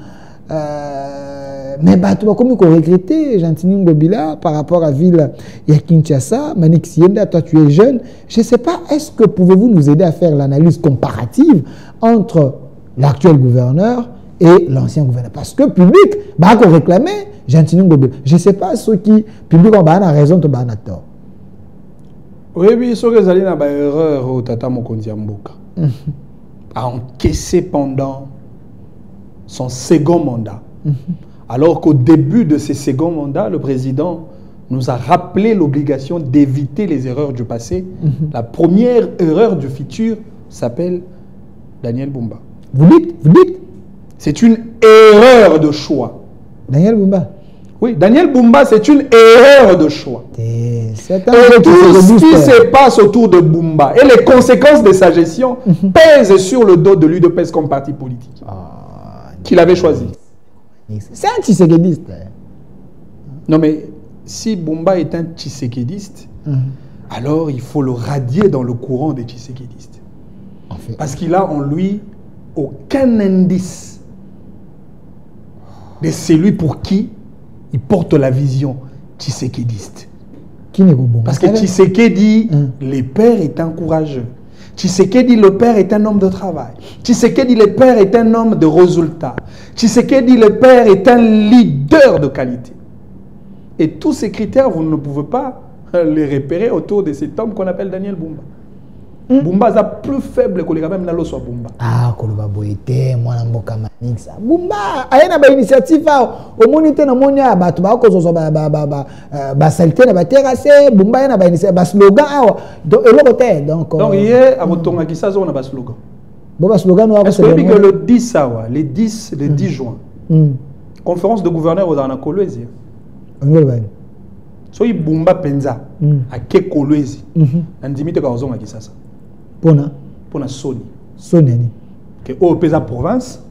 Speaker 2: Mais comme on regretté Gentini Ngobila par rapport à ville et à Kinshasa, Manik Sienda, toi tu es jeune, je ne sais pas, est-ce que pouvez-vous nous aider à faire l'analyse comparative entre l'actuel gouverneur et l'ancien gouverneur? Parce que public, on réclamait Gentini Ngobila. Je ne sais pas ceux qui, public, on a raison, on a tort.
Speaker 1: Oui, ceux qui ont une erreur au Tata Mokonzi Mboka a encaissé pendant son second mandat. Alors qu'au début de ce second mandat, le président nous a rappelé l'obligation d'éviter les erreurs du passé. La première erreur du futur s'appelle Daniel Bumba.
Speaker 2: Vous dites
Speaker 1: c'est une erreur de choix.
Speaker 2: Daniel Bumba?
Speaker 1: Oui, Daniel Bumba, c'est une erreur de choix.
Speaker 2: Et
Speaker 1: tout ce qui se passe autour de Bumba et les conséquences de sa gestion pèsent sur le dos de l'UDPS comme parti politique qu'il avait choisi.
Speaker 2: C'est un tshisekédiste.
Speaker 1: Non, mais si Bumba est un tshisekédiste, alors il faut le radier dans le courant des tshisekédistes.
Speaker 2: En fait.
Speaker 1: Parce qu'il a en lui aucun indice de celui pour qui il porte la vision tshisekédiste. Parce que Tshisekedi, le père est un courageux. Tshisekedi, le père est un homme de travail. Tshisekedi, le père est un homme de résultats. Tshisekedi, le père est un leader de qualité. Et tous ces critères, vous ne pouvez pas les repérer autour de cet homme qu'on appelle Daniel Bumba. Bumba est plus faible que les même Nalo soit Bumba.
Speaker 2: Ah, Koloba Boyete, moi Mboka Manixa. Bumba, il y a une initiative au monité na monia batba ko zo ba saleté na ba terrasse, Bumba na ba initiative ba slogan donc et le côté donc
Speaker 1: hier à Motonga qui ça on a ba slogan.
Speaker 2: Bon ba slogan no
Speaker 1: est-ce que le 10 le 10 juin. Conférence de gouverneurs aux Arna Kolwezi.
Speaker 2: Ngolbani.
Speaker 1: So i Bumba penza à ke Kolwezi. Andimite ka ozonga qui ça. Pour Sony.
Speaker 2: Sony.
Speaker 1: Que au pesa province.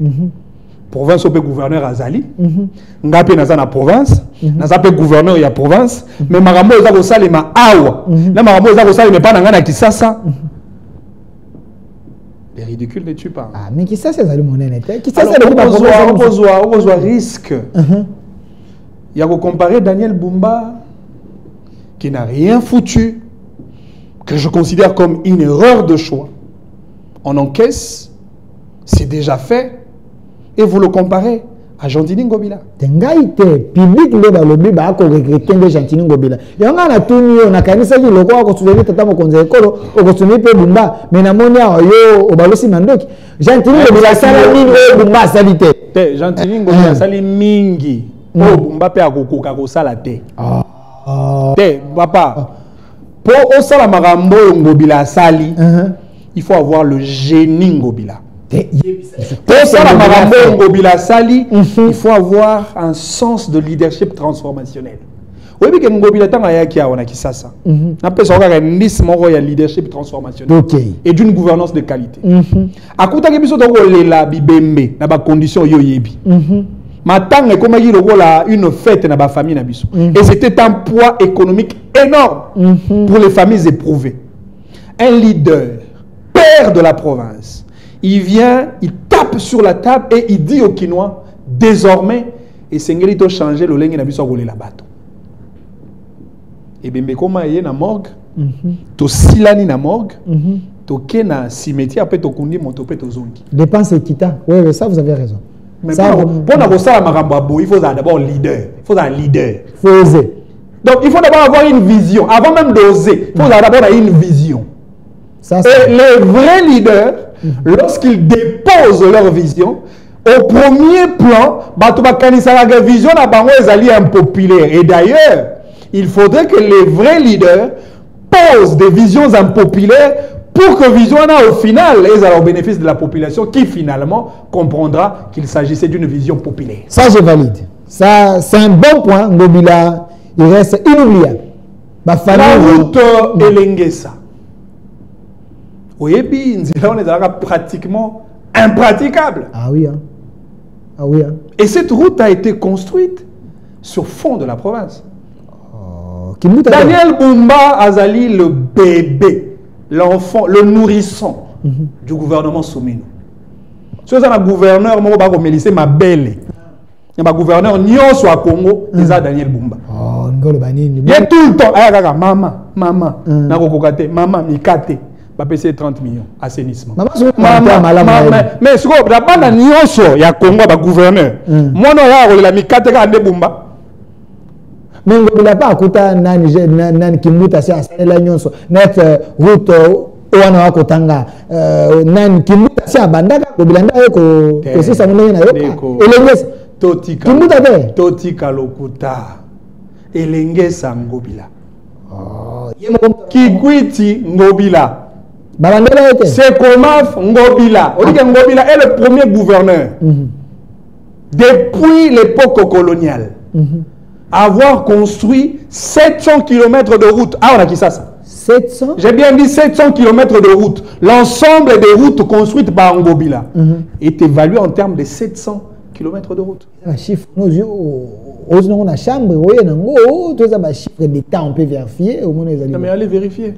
Speaker 1: Province au gouverneur Azali. Ngape naza na province. Naza pe gouverneur ya province. Mais marambo eza ko salema awa. Na marambo eza ko salema pa na Kisasa. Les ridicules ne tuent pas.
Speaker 2: Ah mais Kisasa ezali monene te. Kisasa
Speaker 1: on risque. Il y a que comparer Daniel Bumba qui n'a rien foutu, que je considère comme une erreur de choix. On encaisse, c'est déjà fait, et vous le comparez à Gentini Ngobila.
Speaker 2: Tengaïte, public le ba lobi ba ko regretter de Gentini Ngobila. Yanga na tuni on a kanisa ki loko ko souvenir tata mo konze ekolo ko souvenir pe Bumba mais na monia yo o balosi mandoki. Gentini Ngobila sala mingi o Bumba salite.
Speaker 1: Te Gentini Ngobila sali mingi o Bumba pe akokoka ko sala te. Te papa pour au sala marambo Ngobila sali, il faut avoir le génie Ngobila. Pour sala marambo Ngobila sali, il faut avoir un sens de leadership transformationnel. Oui, mais que Ngobila tanga yaki awana kisasa. Na pesa okaka ndis moko ya leadership transformationnel.
Speaker 2: OK.
Speaker 1: Et d'une gouvernance de qualité. Akuta ke biso to lela bibembe na ba conditions yo yebi. Matanga ekomaki lokola une fête na ba famille na biso. Et c'était un poids économique énorme pour les familles éprouvées. Un leader, père de la province, il vient, il tape sur la table et il dit aux Kinois, désormais, et Sengeli to changer le lingue na biso ko lela bato. Et bien, comment il y a na morgue, to silani na morgue, to kena cimetière, après to kundi montopé to zongi.
Speaker 2: Dépense équitable. Oui, ça vous avez raison.
Speaker 1: Mais
Speaker 2: ça,
Speaker 1: pour avoir ça, il faut d'abord leader. Il faut un leader.
Speaker 2: Il faut oser.
Speaker 1: Donc, il faut d'abord avoir une vision. Avant même d'oser, il faut d'abord avoir une vision.
Speaker 2: Ça,
Speaker 1: et les vrais leaders, lorsqu'ils déposent leur vision, au premier plan, la vision est impopulaire. Et d'ailleurs, il faudrait que les vrais leaders posent des visions impopulaires pour que vision au final les au bénéfice de la population qui finalement comprendra qu'il s'agissait d'une vision populaire.
Speaker 2: Ça, je valide. Ça, c'est un bon point. Ngobila, il reste inoubliable.
Speaker 1: La route Elengesa. Oui, puis on est pratiquement impraticable.
Speaker 2: Ah oui, hein. Ah oui, hein.
Speaker 1: Et cette route a été construite sur fond de la province. Daniel Bumba Azali, le bébé, l'enfant, le nourrisson du gouvernement Soumino. Si vous avez un gouverneur, moi, je vais me ma belle. Il y a un gouverneur, Nyon soit Congo, c'est Daniel Bumba.
Speaker 2: Oh,
Speaker 1: il y a tout le temps, maman, maman, mikate. Va payer 30 millions, assainissement. Mais ce que la bande Nyonso, il y a Congo, le gouverneur. Moi, non, il y a mikate à Bumba.
Speaker 2: Mais on n'a pas écouté nan kimuta si asala nyonso net route oana kotanga nan kimuta si abandaka ko bilanda ko sisa munene na yoka elengesa
Speaker 1: totika
Speaker 2: kimuta te
Speaker 1: totika lokuta elengesa Ngobila Kikwiti Ngobila
Speaker 2: babandela ete
Speaker 1: c'est Komaf Ngobila on dit que Ngobila est le premier gouverneur depuis l'époque coloniale avoir construit 700 km de route. Ah, on a qui ça
Speaker 2: 700
Speaker 1: J'ai bien dit 700 km de route. L'ensemble des routes construites par Ngobila est évalué en termes de 700 km de route.
Speaker 2: Un chiffre, nos yeux, on a chambre, tout ça, chiffre d'État, on peut vérifier.
Speaker 1: Non, mais allez vérifier.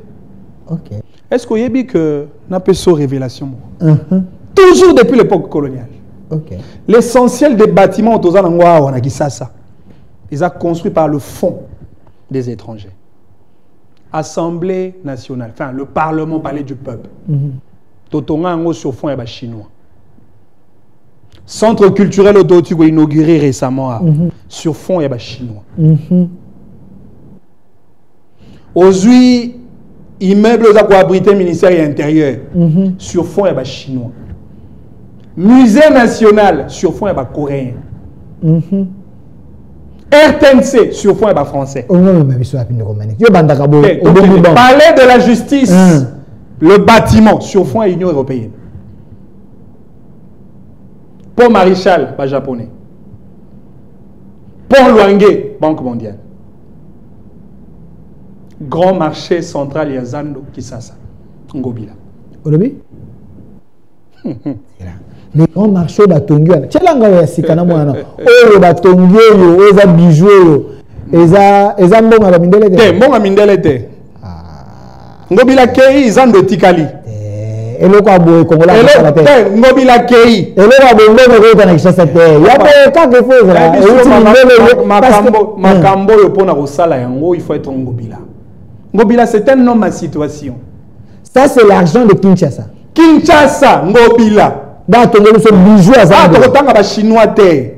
Speaker 2: Ok.
Speaker 1: Est-ce qu'il y a dit que n'a pas de révélation toujours depuis l'époque coloniale.
Speaker 2: Ok.
Speaker 1: L'essentiel des bâtiments autour de on a qui ça. Ils sont construits par le fonds des étrangers. Assemblée nationale, enfin le Parlement palais du peuple. Totonga ngo sur fond et chinois. Centre culturel Ototugo inauguré récemment sur fond et chinois. Aujourd'hui, immeuble qui abrité ministère intérieur sur fond et chinois. Musée national sur fond et coréen. RTNC sur fond et français.
Speaker 2: Palais
Speaker 1: de la justice, le bâtiment sur fond et Union européenne. Pont Maréchal, pas japonais. Pont Luangue, Banque mondiale. Grand marché central Yazando, Kisasa, Ngobila.
Speaker 2: Olobi? Le grand marché batongi wana tchelanga ya sikana mwana oyo batongi oyo eza bijou eza mbonga ba mindele
Speaker 1: te mbonga mindele te Ngobila kei izando tikali
Speaker 2: eloko aboye kongola
Speaker 1: te Ngobila kei
Speaker 2: eloko aboye ko na kishasa te ya pe ka ke faut la
Speaker 1: makambo yo pona ko sala yango il faut être Ngobila. Ngobila c'est un homme à situation.
Speaker 2: Ça c'est l'argent de Kinshasa.
Speaker 1: Kinshasa Ngobila. Chinois te.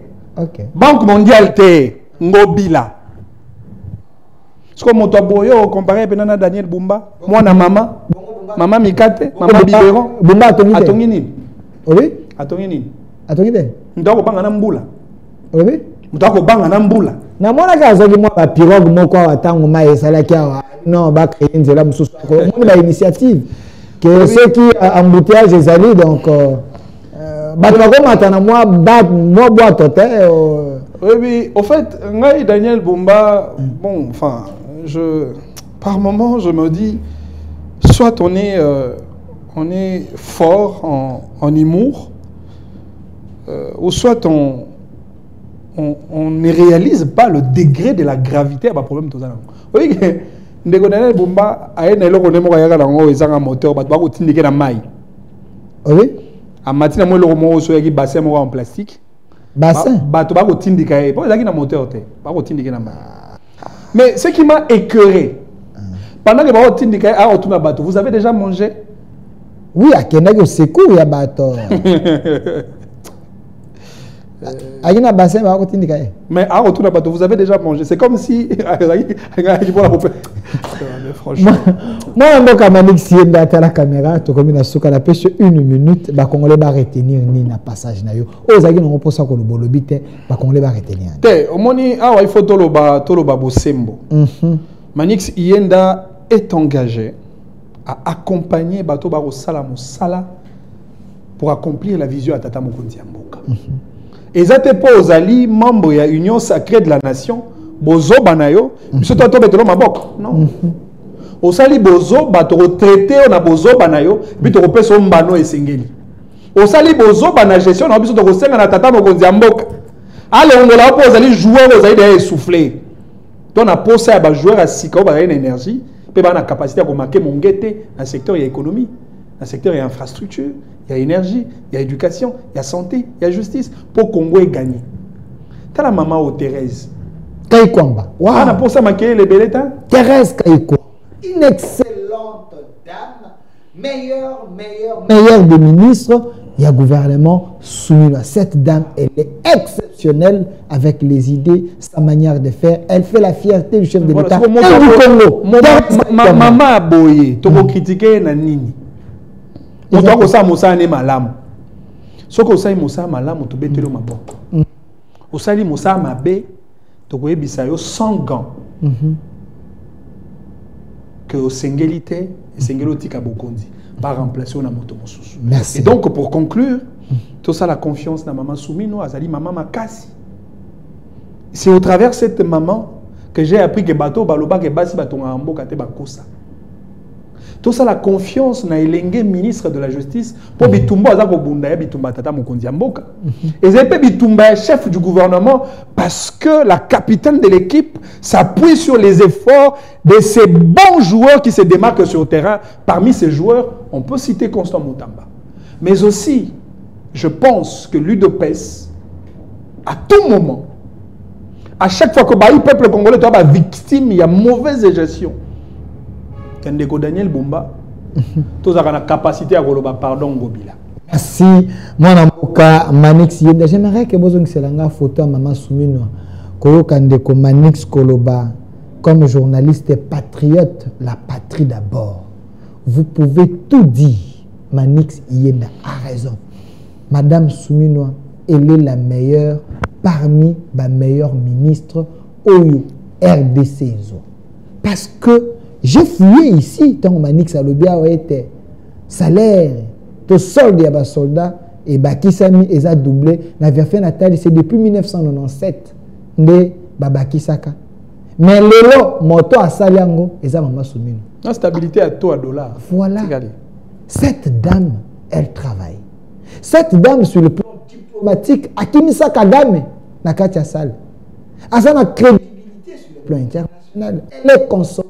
Speaker 1: Banque mondiale te. Ngobila. Ce que mon toboyo comparé à Daniel Bumba, moi na maman, maman Mikate, maman Biberon.
Speaker 2: Bumba
Speaker 1: atongi nini?
Speaker 2: Oui.
Speaker 1: Atongi nini?
Speaker 2: Atongi te.
Speaker 1: Ndako banga na mbula.
Speaker 2: Oui.
Speaker 1: Ndako banga na mbula.
Speaker 2: Na mona ka zoki mo ba pirogue moko atango ma esala kia non ba créer nzela mususu ko mo ba initiative que ceux qui embouteillage les alliés donc moi boîte te
Speaker 1: Oui, au fait, Ngaï Daniel Bumba, bon, enfin, par moment, je me dis, soit on est fort en humour, ou soit on ne réalise pas le degré de la gravité à problème tout ça. Oui, Daniel Bumba a un moteur,
Speaker 2: Oui.
Speaker 1: A matin, moi, le bassin en plastique.
Speaker 2: Bassin.
Speaker 1: Moteur. Mais ce qui m'a écœuré, pendant que vous avez déjà mangé?
Speaker 2: Oui, à Kenego secours, il y a bateau. Agina bassin va continuer.
Speaker 1: Mais à retour bateau, vous avez déjà mangé. C'est comme si franchement.
Speaker 2: Moi, je suis si à la caméra, tu comme une souka la pêche 1 minute, ba Congolais va retenir ni na passage na yo. Ozaki no pour ça ko le bolobite, ba Congolais va retenir.
Speaker 1: Te, omoni ah il faut toloba bosembo. Manix Yenda est engagé à accompagner bato ba sala mosala pour accomplir la vision à Tata Mokonzi Mboka. Et ça te pose ali membre de l'Union sacrée de la nation, bozo banayo, biso to betelo maboko, non. Osali bozo bato retraité on a bozo banayo, bito repeso mbano esengeli. Osali bozo bana gestion na biso to kosenga na Tata Mokonzi Mboka. Ale ongola pose ali joueur ozali de essouffler. Donc na pose ya ba joueur a sika ba une énergie, pe ba na capacité à marquer mongete dans secteur ya économie, dans secteur ya infrastructure. Il y a énergie, il y a éducation, il y a santé, il y a justice. Pour Congo est gagné. T'as la maman au Thérèse.
Speaker 2: Kaikwamba.
Speaker 1: Wow. Ah, pour ça, maquiller les belettes.
Speaker 2: Thérèse Kaikwamba. Une excellente dame. Meilleure des ministres. Il y a gouvernement soumis à cette dame. Elle est exceptionnelle avec les idées, sa manière de faire. Elle fait la fierté du chef de l'État et du Congo.
Speaker 1: Maman a boyé. Tu peux critiquer Nanini. On doit que ça mossa ne malam. Ce que ça mossa malam to betelo maboko. Osali mossa mabe to ko ebisa yo sans gants. Que au singélité et singelotika bokondi va remplacer na moto mosusu.
Speaker 2: Merci.
Speaker 1: Et donc pour conclure, tout ça la confiance na maman Soumino azali maman makasi. C'est au travers de cette maman que j'ai appris que bateau baloba que basi batonga mboka te bakosa. Tout ça, la confiance na elenge ministre de la justice pour bitumba azako bunda ya bitumba Tata Mokonzi Mboka. Et c'est pas bitumba chef du gouvernement parce que la capitaine de l'équipe s'appuie sur les efforts de ces bons joueurs qui se démarquent sur le terrain. Parmi ces joueurs, on peut citer Constant Moutamba. Mais aussi, je pense que l'UDPS, à tout moment, à chaque fois que le peuple congolais est victime, il y a mauvaise gestion. Kandeko Daniel Bumba, tous ont la capacité à relever pardon Gobila.
Speaker 2: Merci. Moi, Namboka Manix Yenda, j'aimerais que vous ayez une photo à Maman Soumino. Koyo Kandeko Manix Koloba, comme journaliste patriote, la patrie d'abord. Vous pouvez tout dire. Manix Yenda a raison. Madame Soumino, elle est la meilleure parmi les meilleurs ministres au RDC. Parce que j'ai fouillé ici, tant que Manix Alobia a été salaire, tout solde de les soldats, et Bakisami les a doublé. La vérité natale, c'est depuis 1997 de Babakisaka. Mais le lot, moto à Saliango, et ça m'a soumis.
Speaker 1: La stabilité à taux à dollar.
Speaker 2: Voilà. Cette dame, elle travaille. Cette dame, sur le plan diplomatique, Akimisa Kagame, Nakatia Sal. Elle a une crédibilité sur le plan international. Elle est consommable.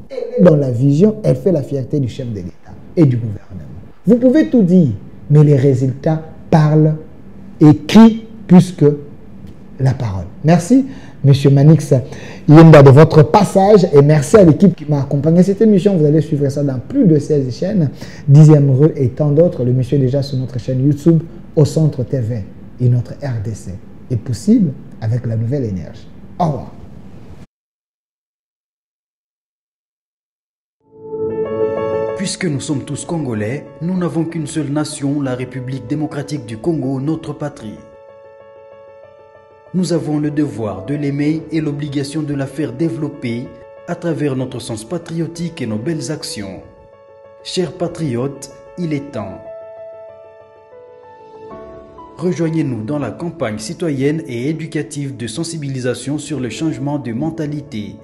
Speaker 2: Elle est dans la vision, elle fait la fierté du chef de l'État et du gouvernement. Vous pouvez tout dire, mais les résultats parlent et crient plus que la parole. Merci, M. Manix Yenda, de votre passage et merci à l'équipe qui m'a accompagné. Cette émission, vous allez suivre ça dans plus de 16 chaînes, 10e rue et tant d'autres. Le monsieur est déjà sur notre chaîne YouTube, au Centre TV et notre RDC est possible avec la nouvelle énergie. Au revoir.
Speaker 3: Puisque nous sommes tous Congolais, nous n'avons qu'une seule nation, la République démocratique du Congo, notre patrie. Nous avons le devoir de l'aimer et l'obligation de la faire développer à travers notre sens patriotique et nos belles actions. Chers patriotes, il est temps. Rejoignez-nous dans la campagne citoyenne et éducative de sensibilisation sur le changement de mentalité.